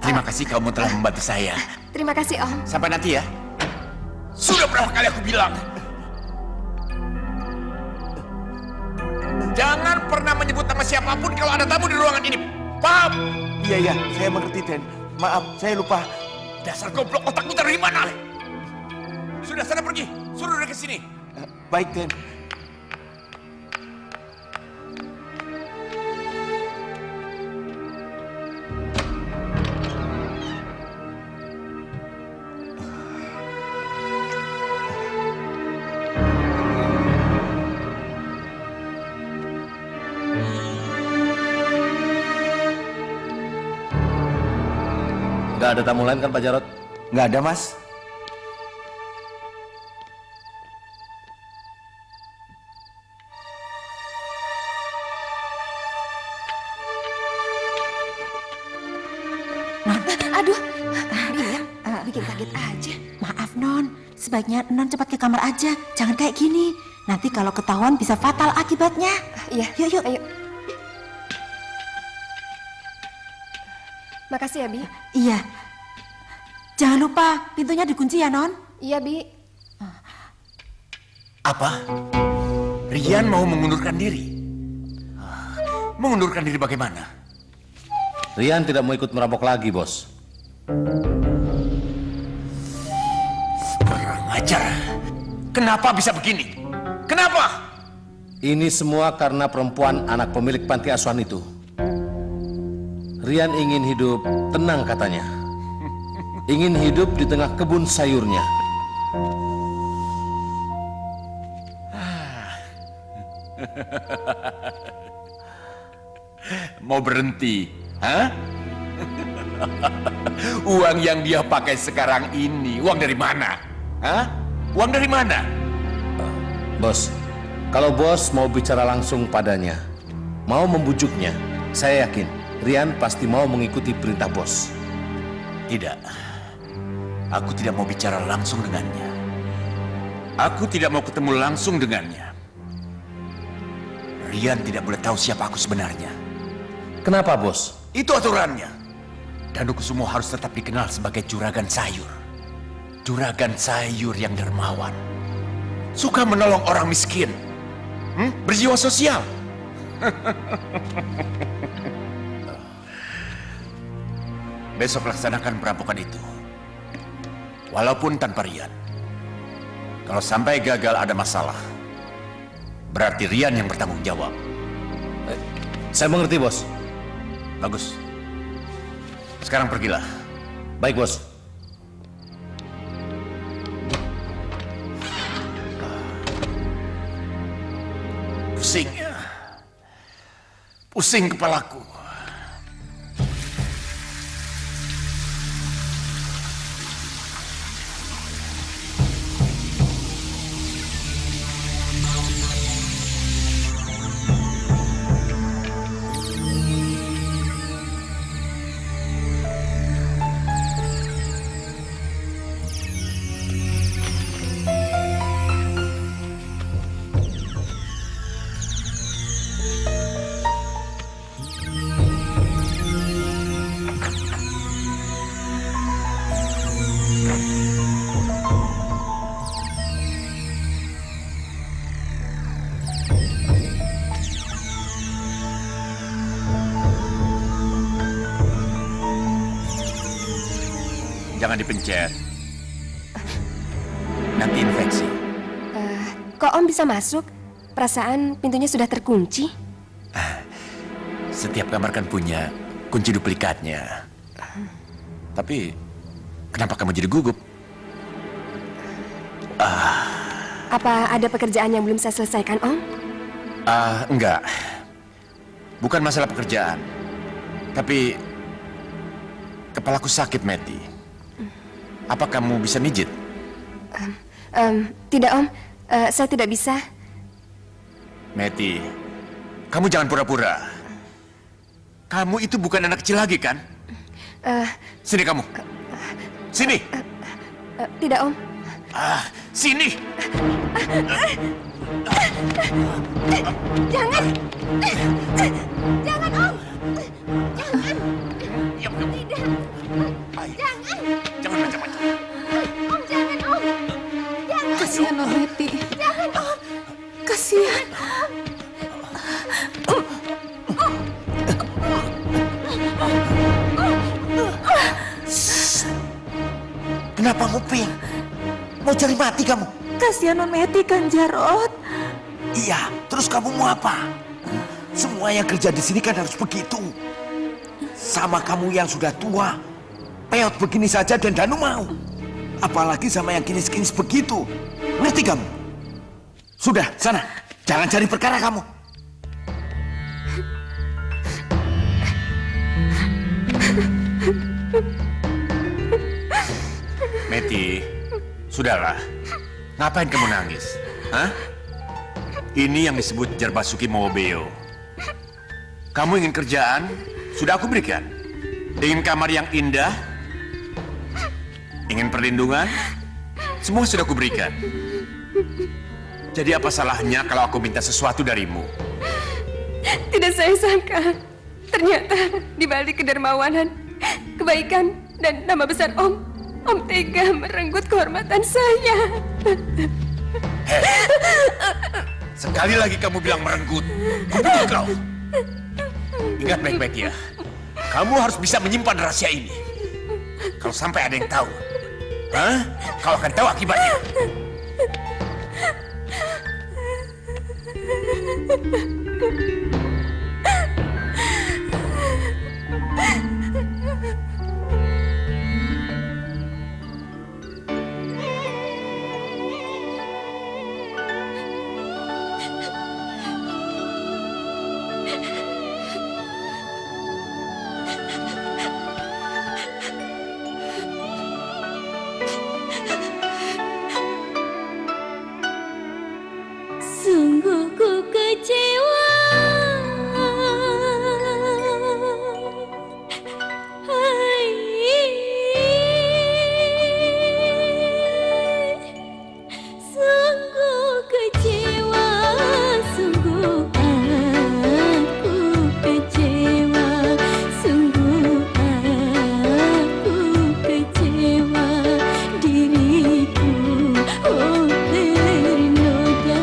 Terima kasih kamu telah membantu saya. Terima kasih, Om. Sampai nanti ya. Sudah berapa kali aku bilang? Jangan pernah menyebut nama siapapun kalau ada tamu di ruangan ini. Paham? Iya, saya mengerti, Den. Maaf, saya lupa. Dasar goblok, otakmu dari mana? Sudah, sana pergi. Suruh dia ke sini. Baik, Den. Nggak ada tamu lain kan Pak Jarot? Nggak ada, Mas. Aduh, Rian, bikin kaget aja. Maaf, Non. Sebaiknya Non cepat ke kamar aja. Jangan kayak gini. Nanti kalau ketahuan bisa fatal akibatnya. Iya. Yuk. Ayo. Makasih ya, Bi. Iya. Jangan lupa, pintunya dikunci ya, Non. Iya, Bi. Apa? Rian mau mengundurkan diri? Mengundurkan diri bagaimana? Rian tidak mau ikut merampok lagi, Bos. Kurang ajar. Kenapa bisa begini? Kenapa? Ini semua karena perempuan anak pemilik panti asuhan itu. Rian ingin hidup tenang katanya. Ingin hidup di tengah kebun sayurnya. Mau berhenti? Hah? Uang yang dia pakai sekarang ini, uang dari mana? Hah? Uang dari mana? Bos, kalau bos mau bicara langsung padanya, mau membujuknya, saya yakin Rian pasti mau mengikuti perintah bos. Tidak. Aku tidak mau bicara langsung dengannya. Aku tidak mau ketemu langsung dengannya. Rian tidak boleh tahu siapa aku sebenarnya. Kenapa, Bos? Itu aturannya. Danukusumo harus tetap dikenal sebagai juragan sayur. Juragan sayur yang dermawan. Suka menolong orang miskin. Berjiwa sosial. Besok laksanakan perampokan itu. Walaupun tanpa Rian. Kalau sampai gagal ada masalah, berarti Rian yang bertanggung jawab. Saya mengerti, Bos. Bagus. Sekarang pergilah. Baik, Bos. Pusing. Pusing kepalaku. Jangan dipencet. Nanti infeksi. kok Om bisa masuk? Perasaan pintunya sudah terkunci. Setiap kamar kan punya kunci duplikatnya. Tapi kenapa kamu jadi gugup? Apa ada pekerjaan yang belum saya selesaikan, Om? Enggak. Bukan masalah pekerjaan. Tapi kepalaku sakit, Meti. Apa kamu bisa mijit? Tidak, Om. Saya tidak bisa. Meti, kamu jangan pura-pura. Kamu itu bukan anak kecil lagi, kan? Sini kamu. Sini. Tidak, Om. Sini. Jangan. Jangan, Om. Jangan. Tidak. Jangan. Jangan macam-macam. Om, jangan, Om. Jangan. Kasihan Om Meti. Jangan, Om. Kasihan. Kenapa nguping? Mau cari mati kamu? Kasihan Non Meti kan Jarot. Iya, terus kamu mau apa? Semua yang kerja di sini kan harus begitu. Sama kamu yang sudah tua, peot begini saja dan Danu mau. Apalagi sama yang kinis-kinis begitu. Ngerti kamu? Sudah, sana. Jangan cari perkara kamu. Meti, sudahlah. Ngapain kamu nangis? Hah? Ini yang disebut Jarbasuki Mawobeo. Kamu ingin kerjaan? Sudah aku berikan. Ingin kamar yang indah? Ingin perlindungan? Semua sudah aku berikan. Jadi apa salahnya kalau aku minta sesuatu darimu? Tidak saya sangka. Ternyata di balik kedermawanan, kebaikan, dan nama besar Om tega merenggut kehormatan saya. Sekali lagi kamu bilang merenggut, kubunuh kau. Ingat baik-baik ya, kamu harus bisa menyimpan rahasia ini. Kalau sampai ada yang tahu, kau akan tahu akibatnya. Sungguh ku kecewa. Sungguh kecewa, sungguh aku kecewa, sungguh aku kecewa, diriku ternoda.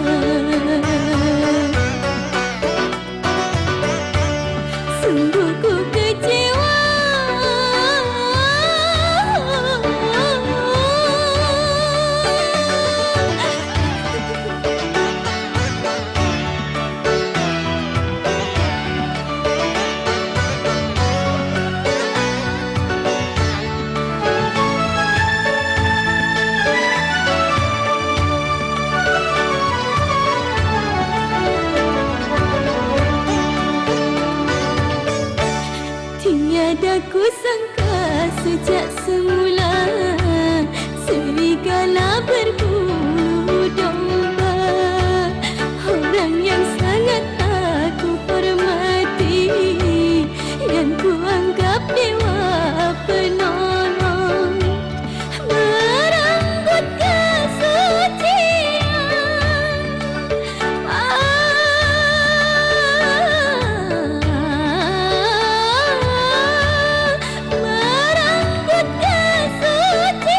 Sungguh ku kecewa. Tiada ku sangka sejak semula serigala berbulu domba. Orang yang sangat aku hormati, yang ku anggap dewa penolong, merenggut kesucian. Merenggut kesucian.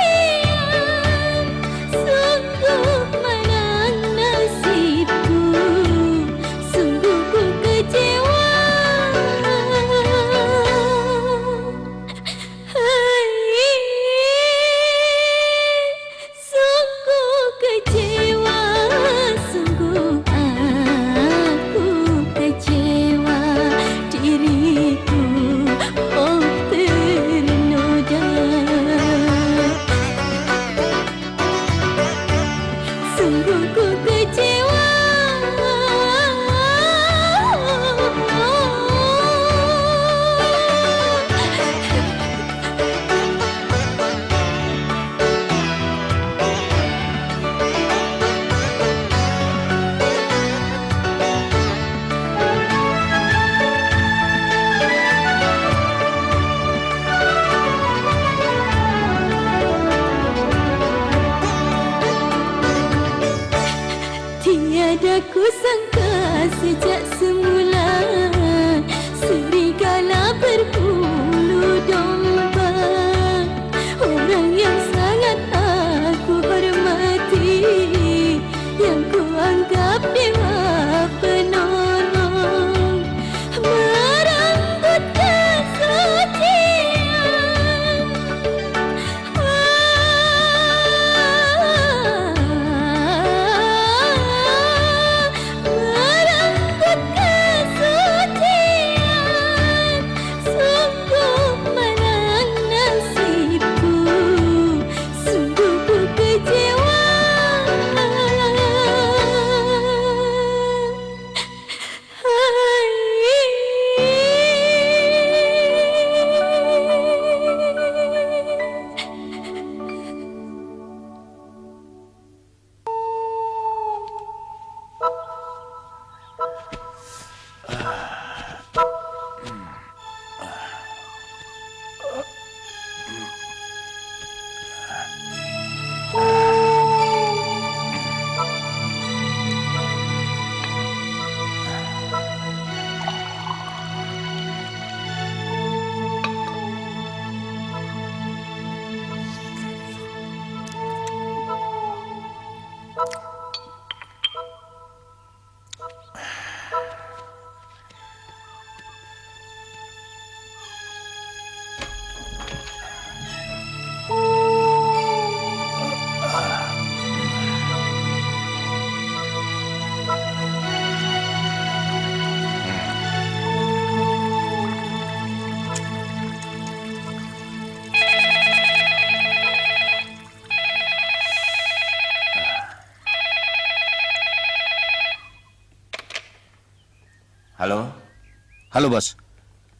Halo bos,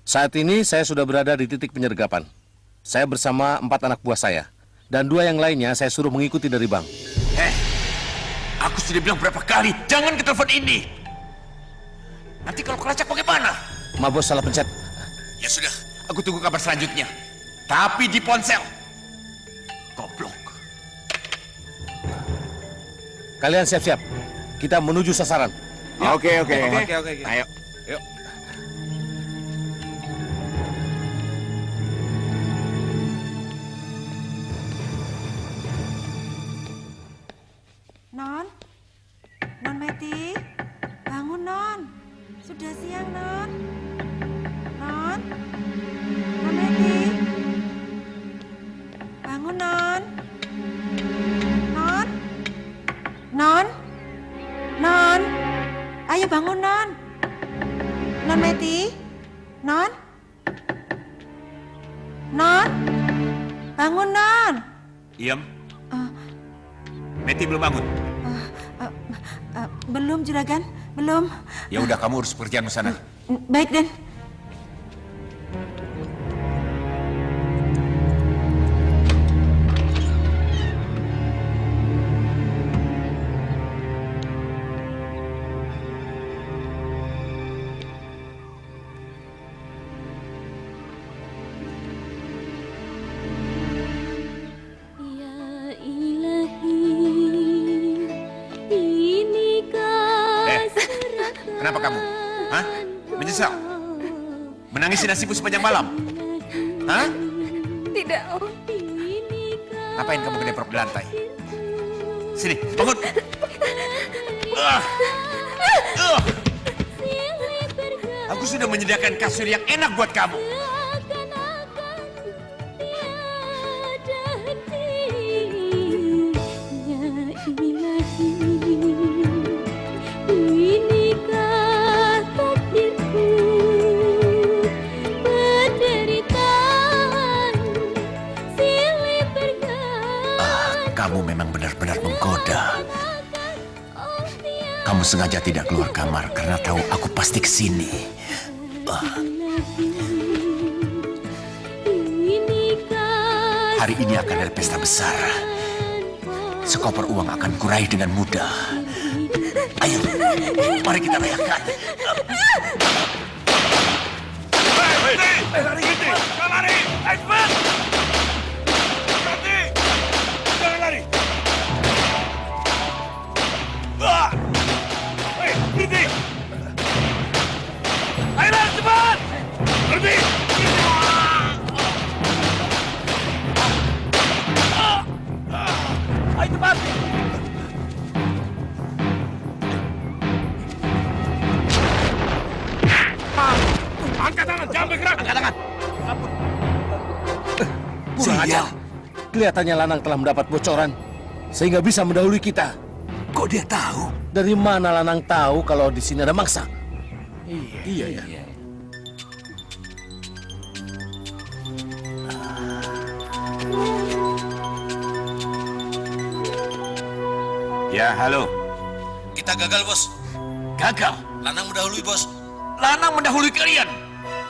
saat ini saya sudah berada di titik penyergapan. Saya bersama 4 anak buah saya. Dan 2 yang lainnya saya suruh mengikuti dari bank. Aku sudah bilang berapa kali, jangan ke telepon ini. Nanti kalau kelacak bagaimana? Ma bos salah pencet. Ya sudah, aku tunggu kabar selanjutnya. Tapi di ponsel. Goblok. Kalian siap-siap. Kita menuju sasaran. Oke. Ayo. Yuk. Non Meti, bangun Non. Sudah siang Non. Non Meti, bangun Non. Non, ayo bangun Non. Non Meti, Non, bangun Non. Diam. Meti belum bangun. Belum Juragan, belum. Ya udah, kamu urus pekerjaanmu sana. Baik Den. Kenapa kamu? Hah? Menyesal? Menangisi nasibmu sepanjang malam? Hah? Tidak, Om. Ngapain kamu gedeprok di lantai? Sini, bangun! Aku sudah menyediakan kasur yang enak buat kamu. Kamu memang benar-benar menggoda. Kamu sengaja tidak keluar kamar karena tahu aku pasti kesini. Hari ini akan ada pesta besar. Sekoper uang akan kurai dengan mudah. Ayo, mari kita rayakan. Lari, lari, cepat! Jangan lari! Berhenti! Ayo, cepat! Berhenti! Ayo, cepat! Angkat tangan, jangan bergerak! Angkat tangan! Kurang ajar. Kelihatannya Lanang telah mendapat bocoran sehingga bisa mendahului kita. Kok dia tahu? Dari mana Lanang tahu kalau di sini ada mangsa? Iya. Ya, halo. Kita gagal, Bos. Gagal? Lanang mendahului, Bos. Lanang mendahului kalian?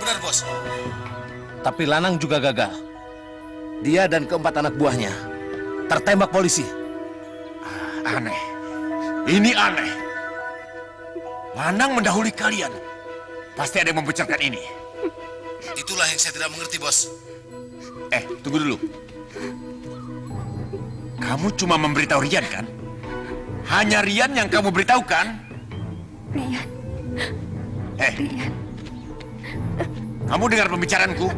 Benar, Bos. Tapi Lanang juga gagal. Dia dan keempat anak buahnya tertembak polisi. Aneh. Ini aneh. Lanang mendahului kalian. Pasti ada yang membocorkan ini. Itulah yang saya tidak mengerti, Bos. Tunggu dulu. Kamu cuma memberitahu Rian, kan? Hanya Rian yang kamu beritahu, kan? Rian. Rian. Kamu dengar pembicaraanku?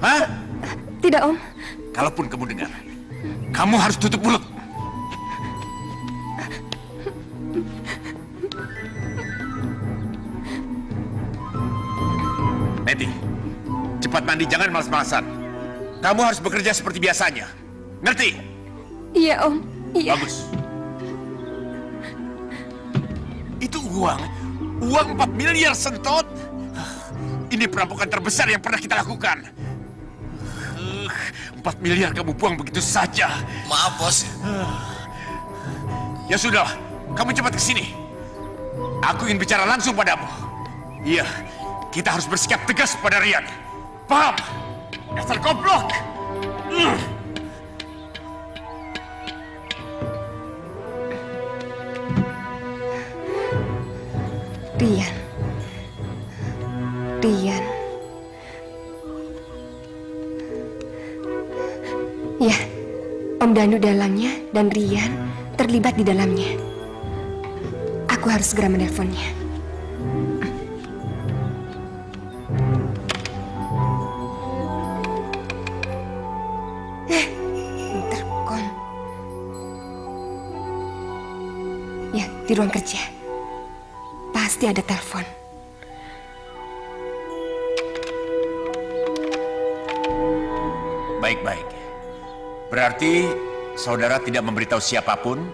Hah? Tidak, Om. Kalaupun kamu dengar, kamu harus tutup mulut. Meti, cepat mandi, jangan malas-malasan. Kamu harus bekerja seperti biasanya. Ngerti? Iya, Om. Iya. Bagus. Itu uang 4 miliar Sentot. Ini perampokan terbesar yang pernah kita lakukan. 4 miliar kamu buang begitu saja. Maaf, Bos. Ya sudah, kamu cepat ke sini. Aku ingin bicara langsung padamu. Iya, Kita harus bersikap tegas pada Rian. Paham? Dasar goblok! Rian. Rian. Ya, Om Danu dalangnya dan Rian terlibat di dalamnya. Aku harus segera menelponnya. Intercom. Ya, di ruang kerja. Pasti ada telepon. Baik-baik. Berarti saudara tidak memberitahu siapapun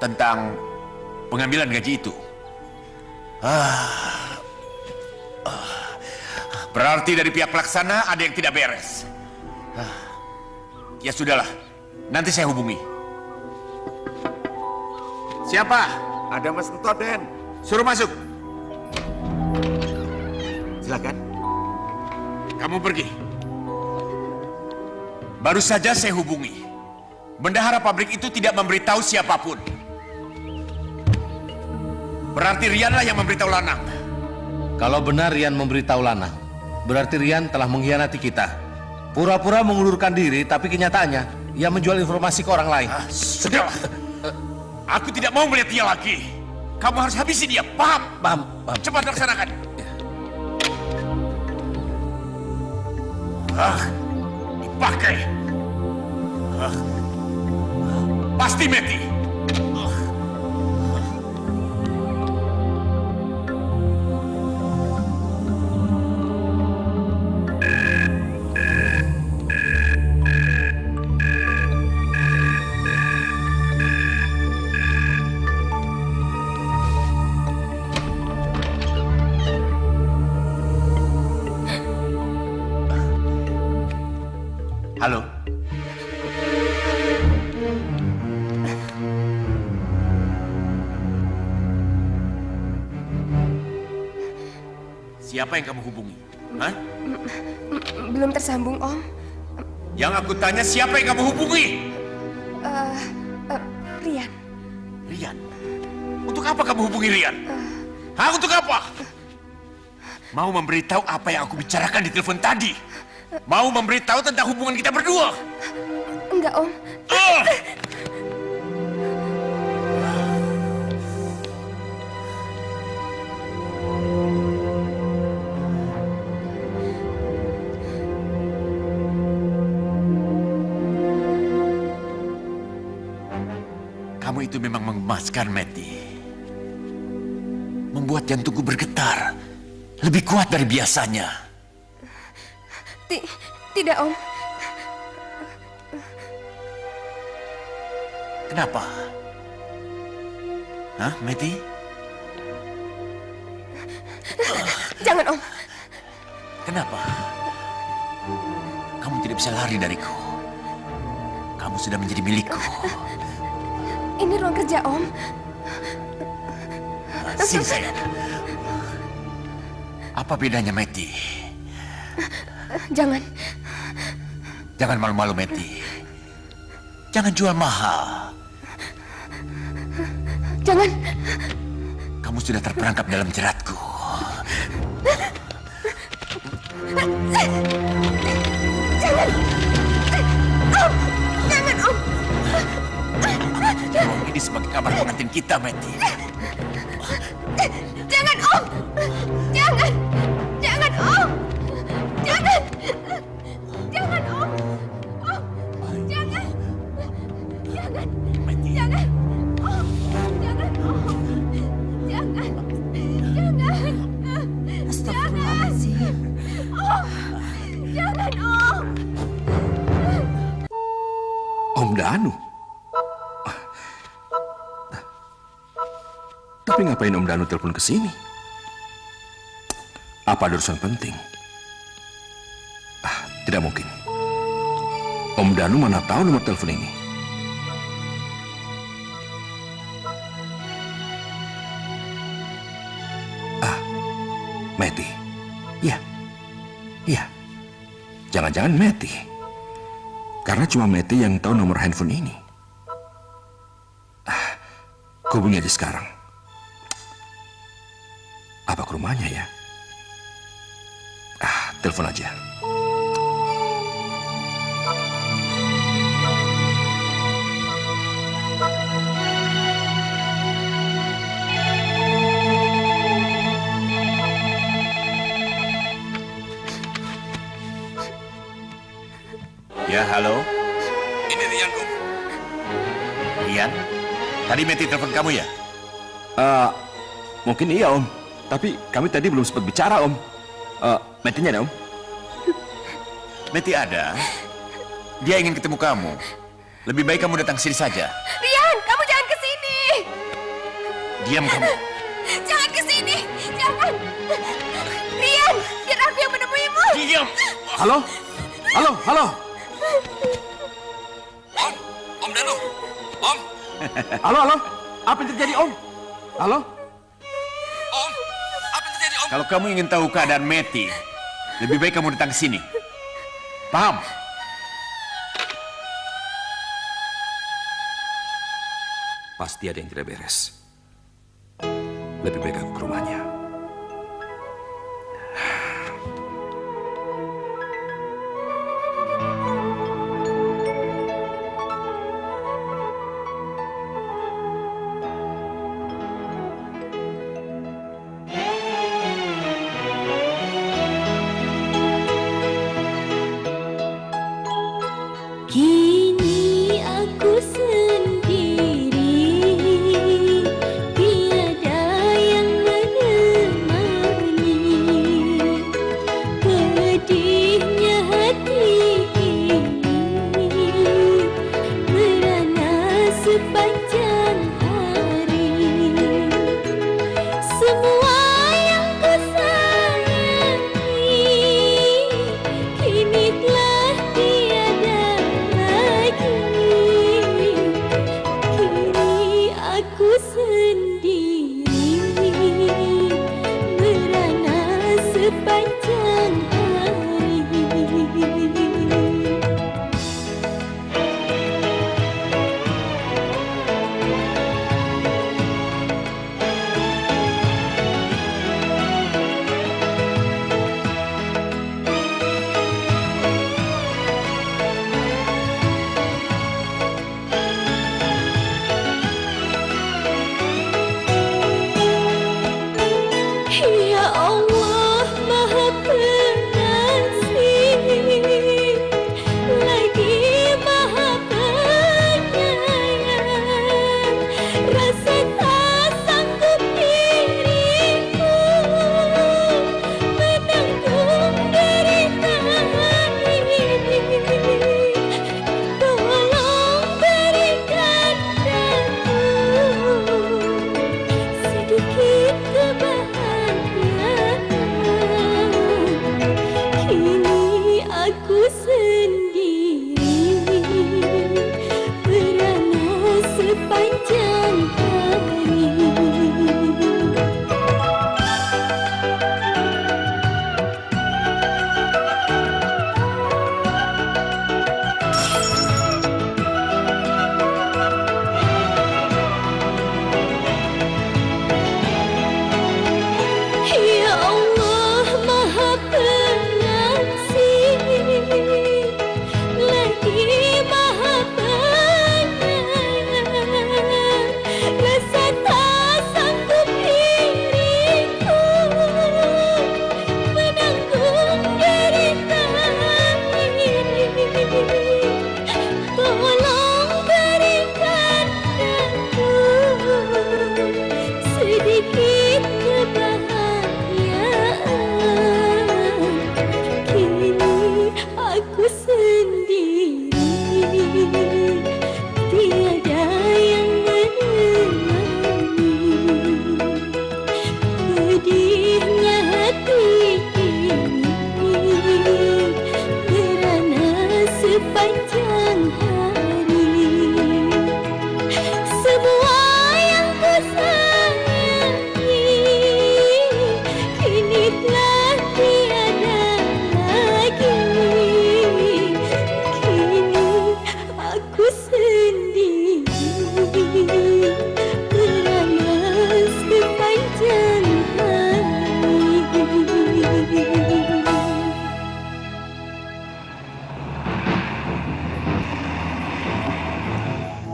tentang pengambilan gaji itu. Berarti dari pihak pelaksana ada yang tidak beres. Ya sudahlah, nanti saya hubungi. Siapa? Ada Mas Entot, Den. Suruh masuk. Silakan. Kamu pergi. Baru saja saya hubungi. Bendahara pabrik itu tidak memberitahu siapapun. Berarti Rianlah yang memberitahu Lanang. Kalau benar Rian memberitahu Lanang, berarti Rian telah mengkhianati kita. Pura-pura mengundurkan diri, tapi kenyataannya ia menjual informasi ke orang lain. Sudahlah. Aku tidak mau melihat dia lagi. Kamu harus habisi dia, paham? Paham. Cepat laksanakan. Dipakai. Pasti mati. Halo. Siapa yang kamu hubungi? Hah? Belum tersambung, Om. Yang aku tanya siapa yang kamu hubungi? Rian. Rian? Untuk apa kamu hubungi Rian? Hah, untuk apa? Mau memberitahu apa yang aku bicarakan di telepon tadi? Mau memberitahu tentang hubungan kita berdua? Enggak, Om. Kamu itu memang mengemaskan, Meti. Membuat jantungku bergetar. Lebih kuat dari biasanya. Tidak, Om. Kenapa? Hah, Meti? Jangan, Om. Kenapa? Kamu tidak bisa lari dariku. Kamu sudah menjadi milikku. Ini ruang kerja, Om. Sini, sayang. Apa bedanya, Meti? Jangan. Jangan malu-malu, Meti. Jangan jual mahal. Jangan. Kamu sudah terperangkap dalam jeratku. Jangan. Om. Jangan, Om. Ruang ini sebagai kamar pengantin kita, Meti. Jangan, Om. Jangan. Jangan, Om. Jangan. Jangan, Om. Om. Jangan. Jangan. Jangan. Om. Jangan, Om. Jangan. Jangan. Astagfirullahaladzim. Om. Jangan, Om. Om Danu? Tapi ngapain Om Danu telepon ke sini? Apa ada urusan penting? Tidak mungkin. Om Danu mana tahu nomor telepon ini? Meti. Iya, jangan-jangan Meti. Karena cuma Meti yang tahu nomor handphone ini. Hubungi aja sekarang. Apa ke rumahnya ya? Telepon aja. Ya, halo. Ini Rian, Om. Rian? Tadi Meti telepon kamu ya? Mungkin iya, Om. Tapi kami tadi belum sempat bicara, Om. Metinya ada, Om? Meti ada. Dia ingin ketemu kamu. Lebih baik kamu datang sini saja. Rian, kamu jangan ke sini. Diam kamu. Jangan ke sini. Jangan. Rian, biar aku yang menemuimu. Diam. Halo? Halo, halo. Om Danu. Om. Halo, halo. Apa yang terjadi, Om? Halo? Om, apa yang terjadi, Om? Kalau kamu ingin tahu keadaan Meti, lebih baik kamu datang ke sini. Paham? Pasti ada yang tidak beres. Lebih baik aku ke rumahnya. Kini aku sendiri, tiada yang menemani. Pedihnya hati ini merana sepanjang hari. Semua yang ku sayangi kini telah tiada lagi. Kini aku sendiri merana sepanjang hari.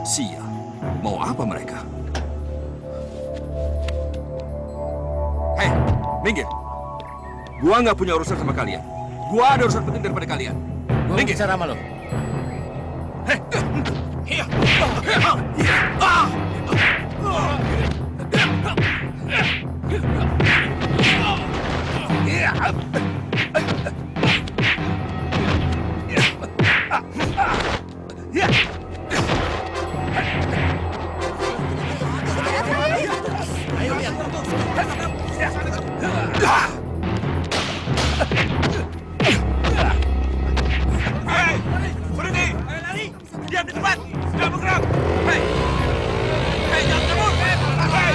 Sial, mau apa mereka? Hei, minggir. Gua nggak punya urusan sama kalian. Gua ada urusan penting daripada kalian. Gua minggir. bicara sama lo. Hei, berhenti! Lari! Diam di tempat! Jangan bergerak! Hei! Hei, jangan kabur! Hei!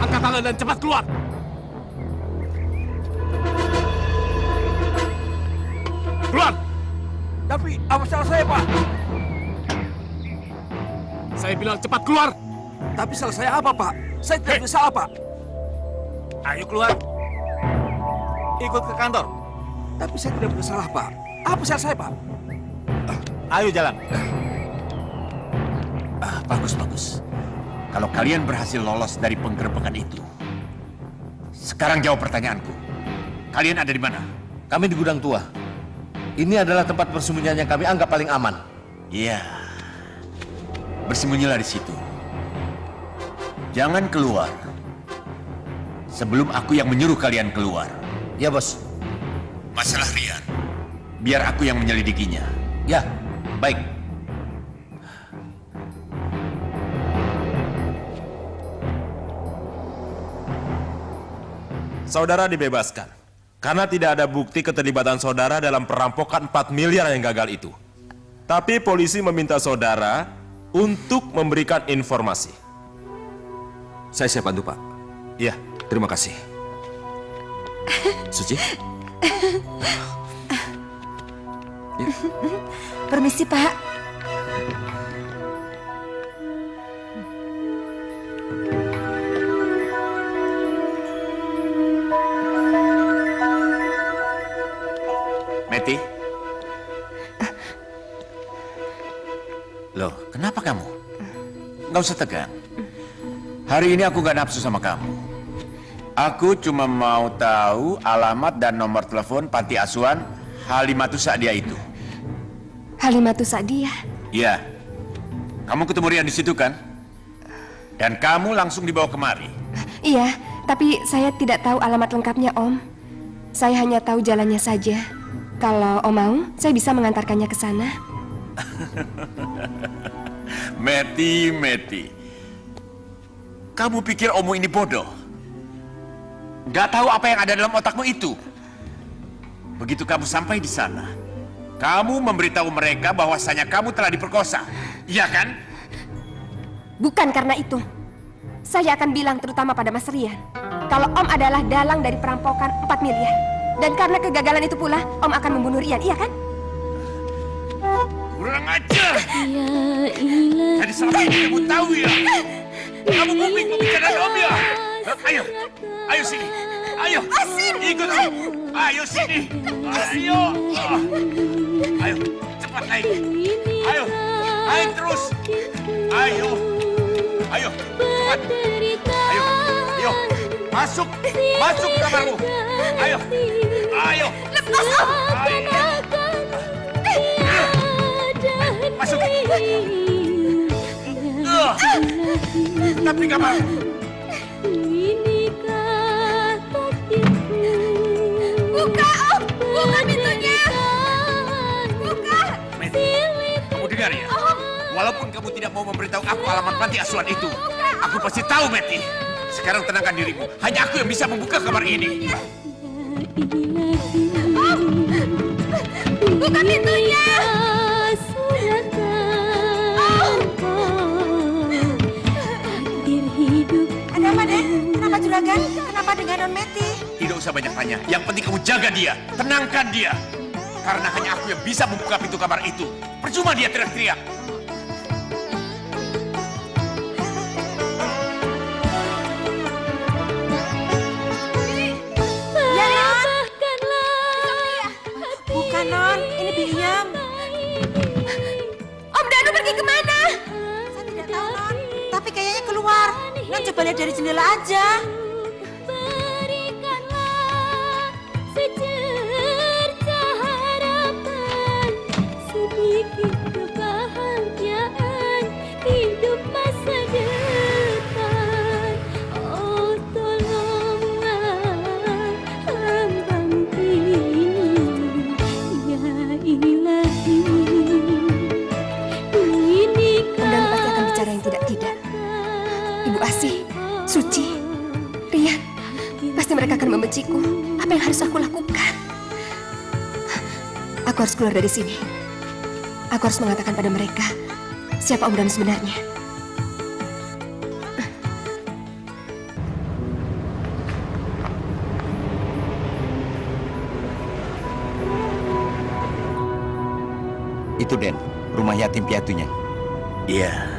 Angkat tangan dan cepat keluar. Keluar! Tapi apa salah saya, Pak? Saya bilang cepat keluar. Tapi salah saya apa, Pak? Saya tidak bersalah, Pak. Ayo keluar! Ikut ke kantor! Tapi saya tidak bersalah, Pak. Apa salah saya, Pak? Ayo jalan! Bagus, bagus. Kalau kalian berhasil lolos dari penggerebekan itu, sekarang jawab pertanyaanku. Kalian ada di mana? Kami di gudang tua. Ini adalah tempat persembunyian yang kami anggap paling aman. Iya. Bersembunyilah di situ. Jangan keluar sebelum aku yang menyuruh kalian keluar. Ya, Bos. Masalah Rian, biar aku yang menyelidikinya. Ya, baik. Saudara dibebaskan karena tidak ada bukti keterlibatan saudara dalam perampokan 4 miliar yang gagal itu. Tapi polisi meminta saudara untuk memberikan informasi. Saya siap bantu, Pak. Iya. Terima kasih. Suci? Ya. Permisi, Pak. Meti? Loh, kenapa kamu? Nggak usah tegang. Hari ini aku nggak nafsu sama kamu. Aku cuma mau tahu alamat dan nomor telepon panti asuhan Halimatus Sa'diyah itu. Halimatus Sa'diyah? Iya. Kamu ketemu Rian di situ kan? Dan kamu langsung dibawa kemari. Iya, tapi saya tidak tahu alamat lengkapnya, Om. Saya hanya tahu jalannya saja. Kalau Om mau, saya bisa mengantarkannya ke sana. Meti. Kamu pikir Omu ini bodoh? Gak tahu apa yang ada dalam otakmu itu. Begitu kamu sampai di sana, kamu memberitahu mereka bahwasanya kamu telah diperkosa. Iya kan? Bukan karena itu. Saya akan bilang terutama pada Mas Rian, kalau Om adalah dalang dari perampokan 4 miliar. Dan karena kegagalan itu pula, Om akan membunuh Rian, iya kan? Kurang ajar! Jadi selama ini kamu tahu ya? Kamu mungkin mau bicara dengan Om ya? Ayo sini. Ayo, ikut Om. Ayo sini. Ayo, cepat naik. Ayo, naik terus. Ayo, cepat. Ayo, masuk ke kamarmu. Ayo. Lepas Om. Masuk. Tetap di kamar. Buka, Om! Buka pintunya! Buka! Meti, kamu dengar ya? Walaupun kamu tidak mau memberitahu aku alamat panti asuhan itu, aku pasti tahu, Meti. Sekarang tenangkan dirimu. Hanya aku yang bisa membuka kamar ini. Om! Buka pintunya! Ada apa, Den? Kenapa juragan? Kenapa dengan Non Meti? Tidak usah banyak tanya. Yang penting kamu jaga dia. Tenangkan dia. Karena hanya aku yang bisa membuka pintu kamar itu. Percuma dia teriak-teriak. Ya, Non? Bukan, Non. Ini Biliam. kan coba lihat dari jendela aja. Berikanlah secerca harapan, sedikit kebahagiaan hidup masa depan. Oh tolonglah hamba-Mu ini, ya Ilahi. Dan pasti akan bicara yang tidak-tidak. Ibu Asih, Suci, Rian, pasti mereka akan membenciku. Apa yang harus aku lakukan? Aku harus keluar dari sini. Aku harus mengatakan pada mereka siapa Om Danu sebenarnya. Itu Den, rumah yatim piatunya. Iya.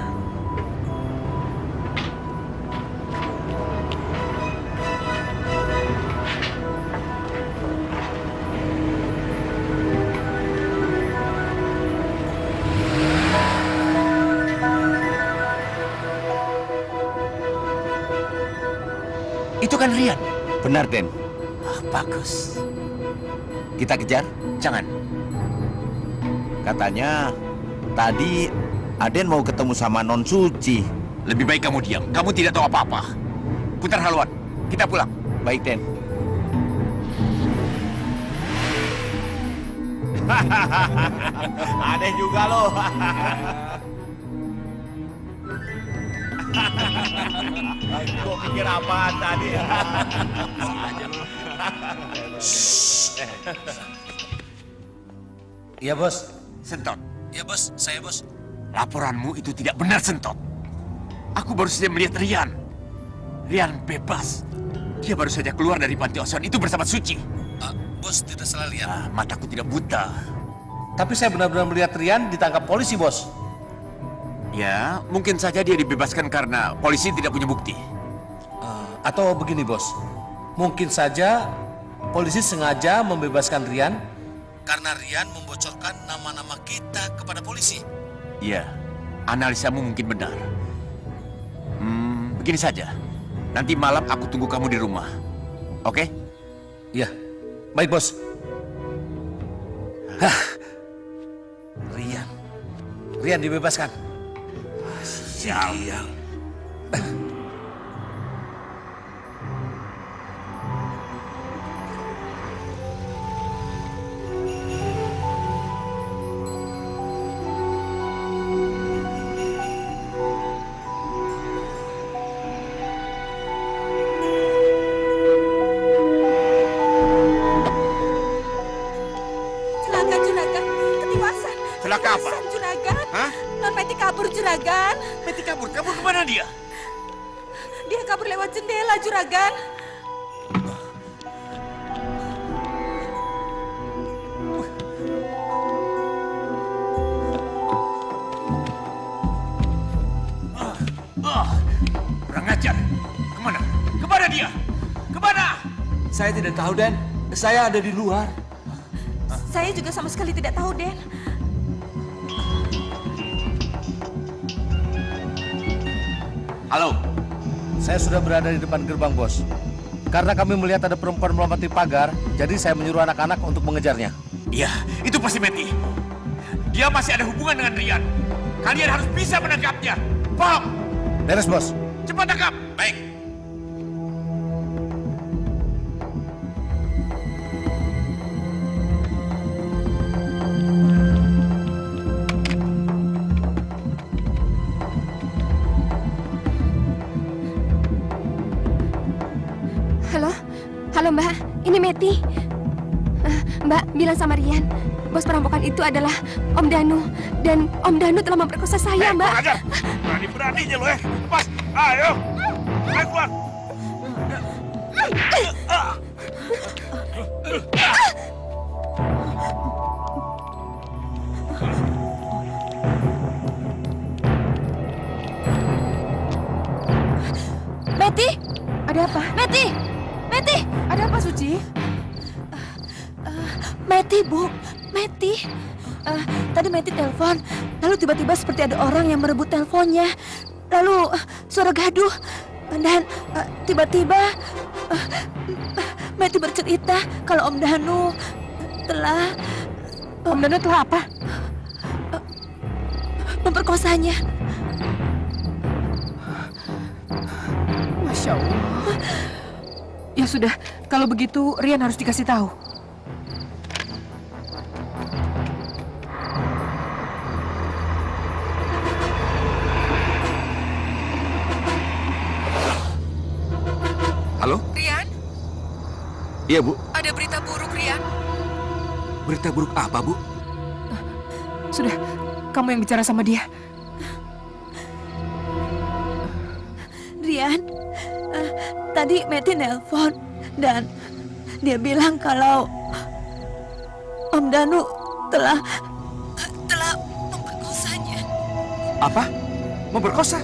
Itu kan Rian. Benar Den. Bagus. Kita kejar? Jangan. Katanya tadi Aden mau ketemu sama Non Suci. Lebih baik kamu diam. Kamu tidak tahu apa-apa. Putar haluan. Kita pulang. Baik Den. Aneh juga loh. Gue pikir apaan tadi? Iya bos. Sentot. Iya bos, saya bos. Laporanmu itu tidak benar, Sentot. Aku baru saja melihat Rian. Rian bebas. Dia baru saja keluar dari panti asuhan itu bersama Suci. Bos tidak salah lihat. Mataku tidak buta. Tapi saya benar-benar melihat Rian ditangkap polisi bos. Ya, mungkin saja dia dibebaskan karena polisi tidak punya bukti. Atau begini bos, mungkin saja polisi sengaja membebaskan Rian karena Rian membocorkan nama-nama kita kepada polisi. Iya, analisamu mungkin benar. Begini saja, nanti malam aku tunggu kamu di rumah. Oke? Iya, baik bos. Rian dibebaskan. Sial. Celaka Juragan, ketiwasan. Celaka apa? Ketiwasan, Juragan. Hah? Non Meti kabur Juragan. Meti kabur? Kabur kemana dia? Dia kabur lewat jendela Juragan. Kurang ajar. Kemana? Kemana dia? Kemana? Saya tidak tahu, Den. Saya ada di luar. Saya juga sama sekali tidak tahu, Den. Halo. Saya sudah berada di depan gerbang, bos. Karena kami melihat ada perempuan melompati pagar, jadi saya menyuruh anak-anak untuk mengejarnya. Iya, itu pasti Meti. Dia masih ada hubungan dengan Rian. Kalian harus bisa menangkapnya. Paham? Beres, bos. Cepat tangkap. Baik. Halo Mbak, ini Meti. Mbak, bilang sama Rian, bos perampokan itu adalah Om Danu. Dan Om Danu telah memperkosa saya, Mbak. Ajar. Berani-beraninya lo ya. Pas, ayo. Ayo keluar. Meti! Ada apa? Meti! Meti! Ada apa, Suci? Meti, Bu. Meti. Tadi Meti telepon, lalu tiba-tiba seperti ada orang yang merebut teleponnya. Lalu suara gaduh. Dan tiba-tiba Meti bercerita kalau Om Danu telah... Om Danu telah apa? Memperkosanya. Masya Allah. Ya sudah, kalau begitu Rian harus dikasih tahu. Halo? Rian, Iya, Bu. ada berita buruk, Rian. Berita buruk apa, Bu? Sudah, kamu yang bicara sama dia. Rian, tadi Meti nelpon dan dia bilang kalau Om Danu telah memperkosanya. Apa? Memperkosa?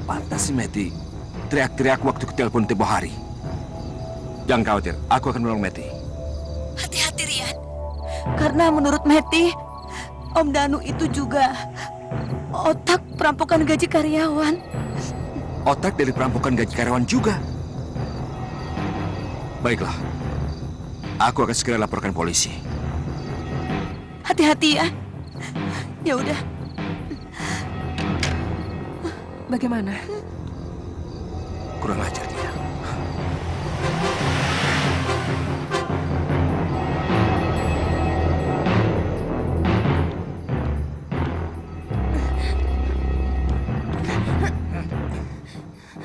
Pantas si Meti teriak-teriak waktu ke telepon tempo hari. Jangan khawatir, aku akan menolong Meti. Hati-hati, Rian. Karena menurut Meti, Om Danu itu juga otak perampokan gaji karyawan. Otak dari perampokan gaji karyawan juga. Baiklah, aku akan segera laporkan polisi. Hati-hati ya. Ya udah. Bagaimana? Kurang ajar dia.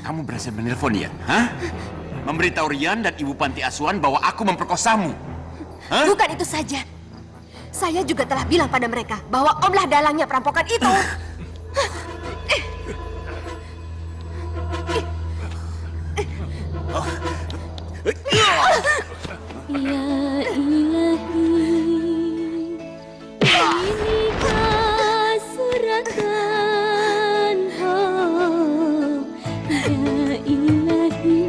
Kamu berhasil menelpon ya? Hah? Memberitahu Rian dan Ibu Panti Asuhan bahwa aku memperkosamu. Hah? Bukan itu saja. Saya juga telah bilang pada mereka bahwa Omlah dalangnya perampokan itu. Ya ilahi, inikah suratan, oh ya ilahi,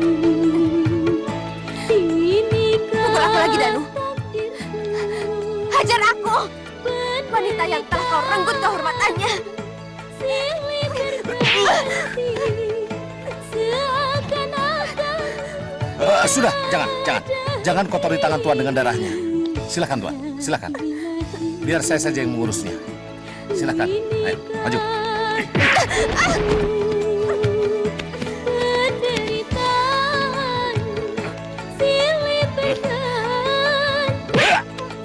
inikah. Pukul aku lagi, Danu. Hajar aku, wanita yang telah kau renggut kehormatannya. Silih berganti, seakan-akan. Sudah, jangan kotori tangan Tuan dengan darahnya. Silakan Tuan, silakan. Biar saya saja yang mengurusnya. Silakan, ayo, maju. Penderitaan silih berganti,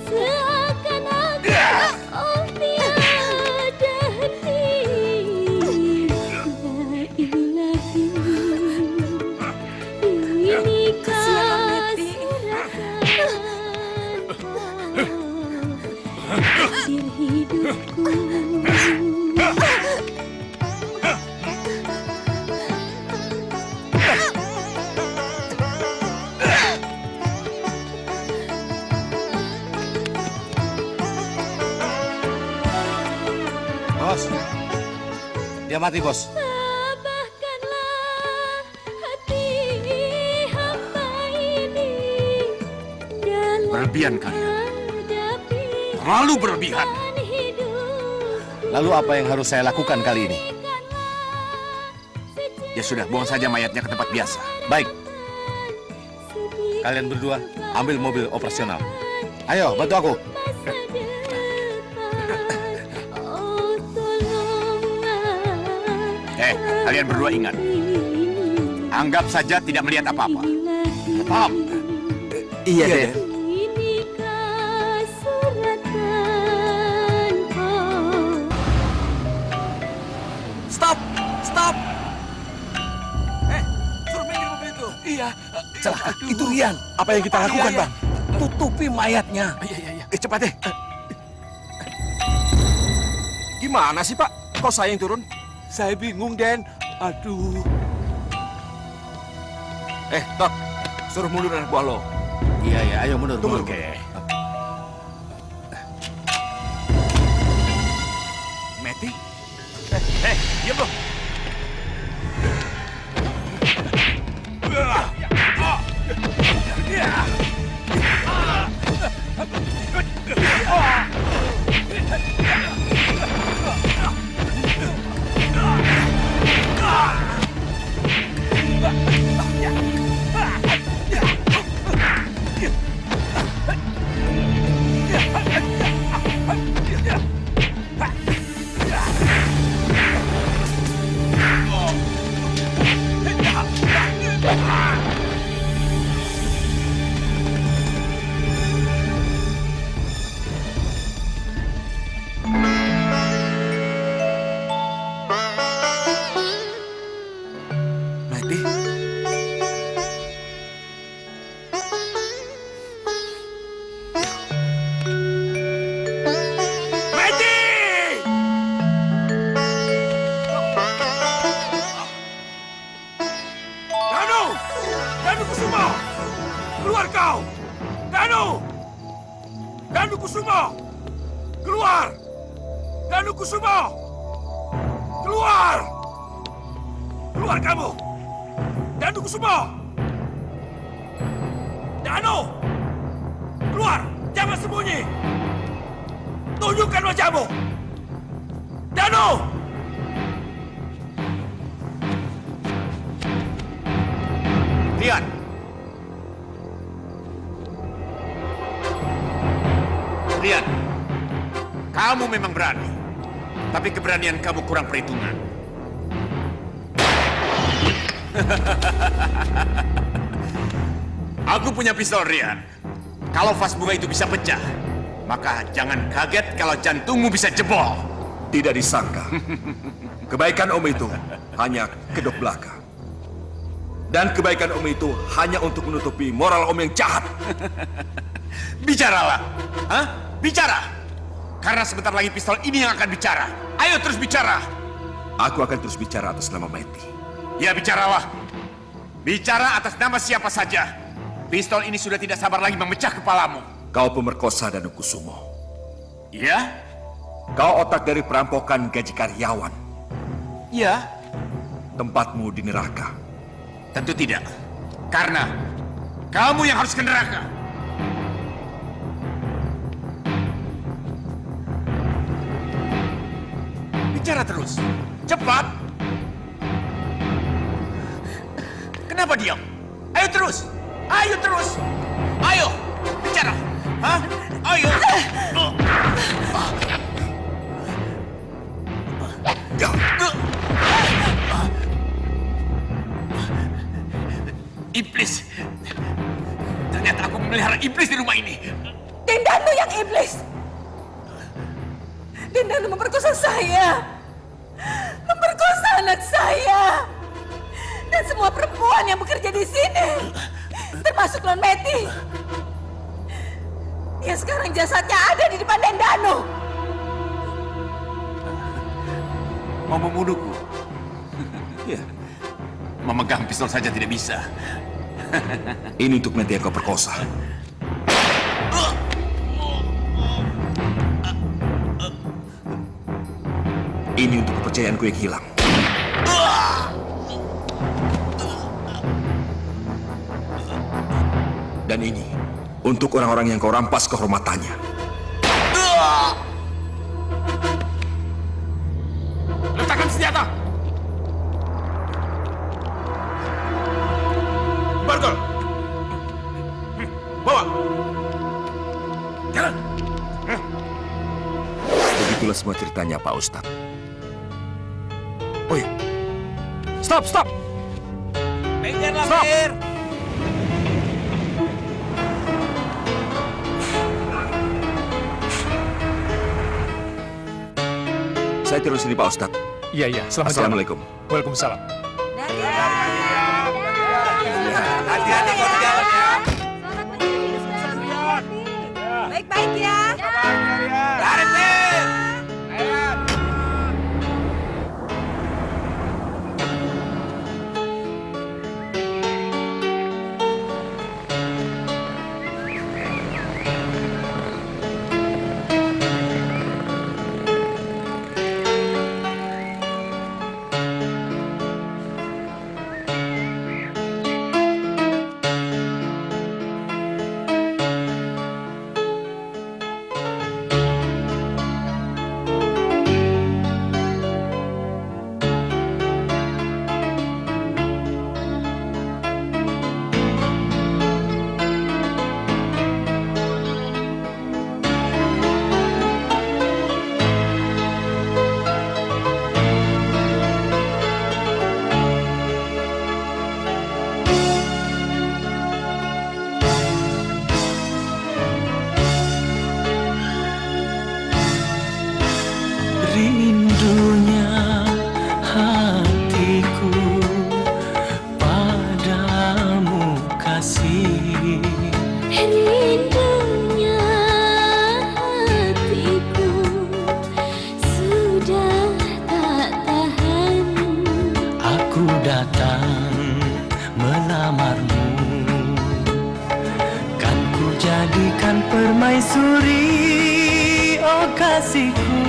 seakan-akan oh tiada henti. Ya ilahi, inikah hasil hidupku. Bos, dia mati, Bos. Tabahkanlah hati hamba ini dalam Berlebihan kalian. Terlalu berlebihan. Lalu apa yang harus saya lakukan kali ini? Ya sudah, buang saja mayatnya ke tempat biasa. Baik. Kalian berdua ambil mobil operasional. Ayo, bantu aku. Kalian berdua ingat. Anggap saja tidak melihat apa-apa. Paham? Iya, Den. inikah suratan, oh. Stop! Suruh minggir mobil itu. Iya. Celaka, itu Rian. Apa yang kita lakukan, Bang? Tutupi mayatnya. Iya. Cepat deh. Gimana sih, Pak? Kok saya yang turun? Saya bingung, Den. Aduh. Tok, suruh mundur anak buah lo. Iya, ayo mundur. Oke. Meti? Diam lo. Keluar kau! Danu! Danu Kusumo! Keluar! Danu Kusumo! Keluar! Keluar kamu! Danu Kusumo! Danu! Keluar! Jangan sembunyi! Tunjukkan wajahmu! Danu! Lihat! Lihat! Kamu memang berani. Tapi keberanian kamu kurang perhitungan. Aku punya pistol, Rian. Kalau vas bunga itu bisa pecah, maka jangan kaget kalau jantungmu bisa jebol. Tidak disangka. Kebaikan Om itu hanya kedok belaka. Dan kebaikan Om itu hanya untuk menutupi moral Om yang jahat. Bicaralah. Hah? Bicara. Karena sebentar lagi pistol ini yang akan bicara. Ayo terus bicara. Aku akan terus bicara atas nama Meti. Ya, bicaralah. Bicara atas nama siapa saja. Pistol ini sudah tidak sabar lagi memecah kepalamu. Kau pemerkosa Danu Kusumo. Iya? Kau otak dari perampokan gaji karyawan. Iya. Tempatmu di neraka. Tentu tidak. Karena kamu yang harus ke neraka. Bicara terus. Cepat. Kenapa diam? Ayo terus. Ayo terus. Ayo. Bicara. Hah? Ayo. Iblis. Ternyata aku memelihara iblis di rumah ini. Dan Danu yang iblis. Dan Danu memperkosa saya. Memperkosa anak saya. Dan semua perempuan yang bekerja di sini. Termasuk Non Meti. Dia sekarang jasadnya ada di depan Den Danu. Mau membunuhku? Ya. Memegang pistol saja tidak bisa. Ini untuk Meti yang kau perkosa. Ini untuk kepercayaanku yang hilang. Dan ini untuk orang-orang yang kau rampas kehormatannya. Letakkan senjata. Bargol! Bawa! Jalan! Begitulah semua ceritanya, Pak Ustadz. Oh iya. Stop! Minggir lah, Stop! minggir! Saya terus sini, Pak Ustadz. Iya. Selamat Assalamualaikum. jalan. Waalaikumsalam. Hati-hati kalau jalan ya. Baik-baik ya. Arifin! Rindunya hatiku padamu kasih. Rindunya hatiku sudah tak tahan. Aku datang melamarmu jadikan permaisuri, oh kasihku,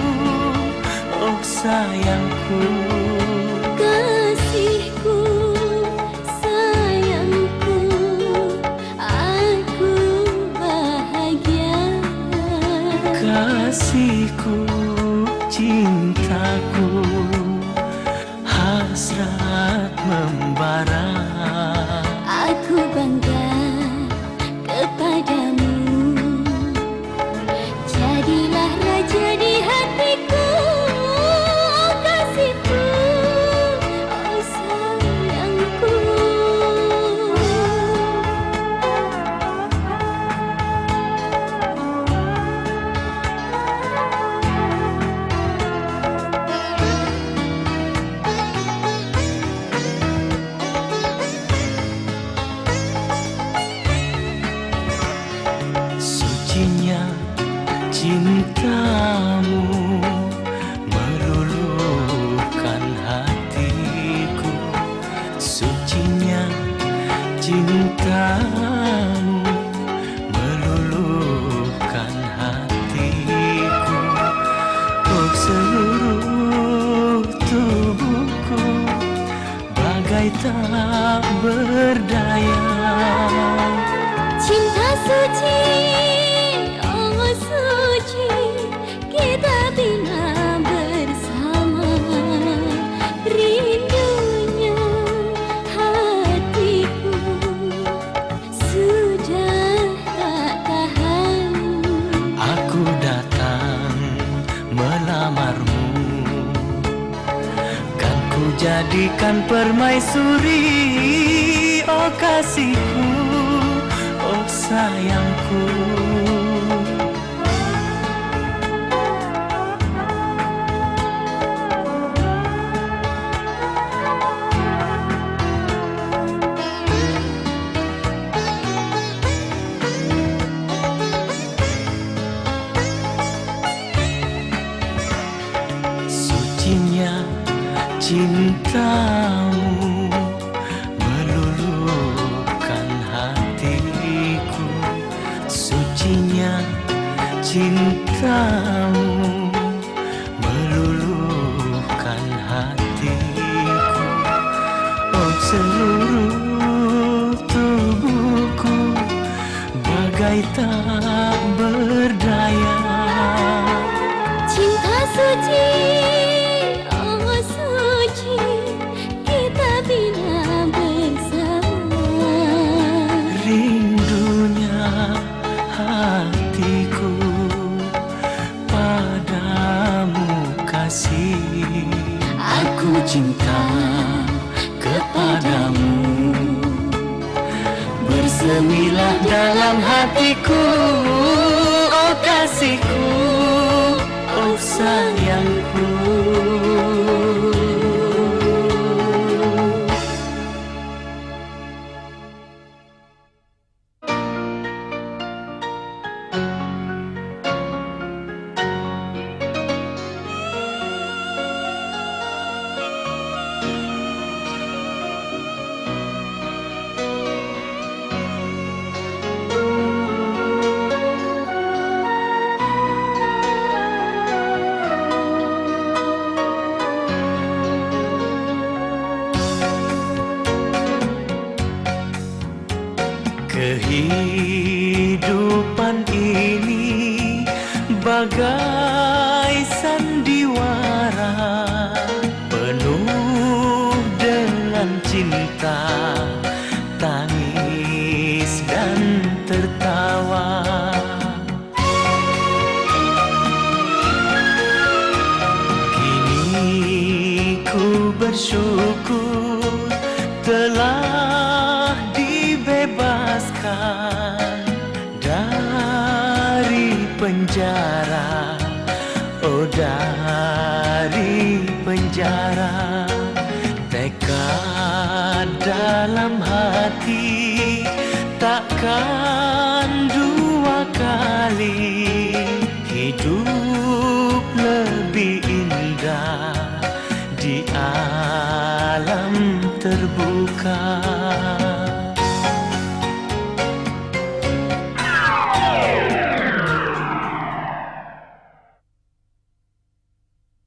oh sayangku. Kasihku, sayangku, aku bahagia. Kasihku, cintaku, hasrat membara. Aku bangga kepadamu, jadilah raja di hatiku, oh kasihku, oh sayangku. Sucinya cintamu meluluhkan hatiku. Sucinya cintamu meluluhkan hatiku. Oh seluruh tubuhku bagai tak berdaya. Cinta suci, oh suci, kita bina bersama. Rindunya hatiku sudah tak tahan. Aku datang melamarmu, kan ku jadikan permaisuri, oh kasihku, oh sayangku. Sucinya cintamu meluluhkan hatiku. Sucinya cintamu meluluhkan hatiku. Oh seluruh tubuhku bagai tak berdaya. Cinta suci, oh suci, kita bina bersama. Rindunya hatiku padamu kasih. Aku cinta kepadamu, bersemilah dalam hatiku, oh kasihku, oh sayangku. Kehidupan ini bagai sandiwara, penuh dengan cinta, tangis dan tertawa. Kini ku bersyukur telah dibebaskan dari penjara, oh dari penjara. Tekad dalam hati takkan dua kali, hidup lebih indah di alam terbuka.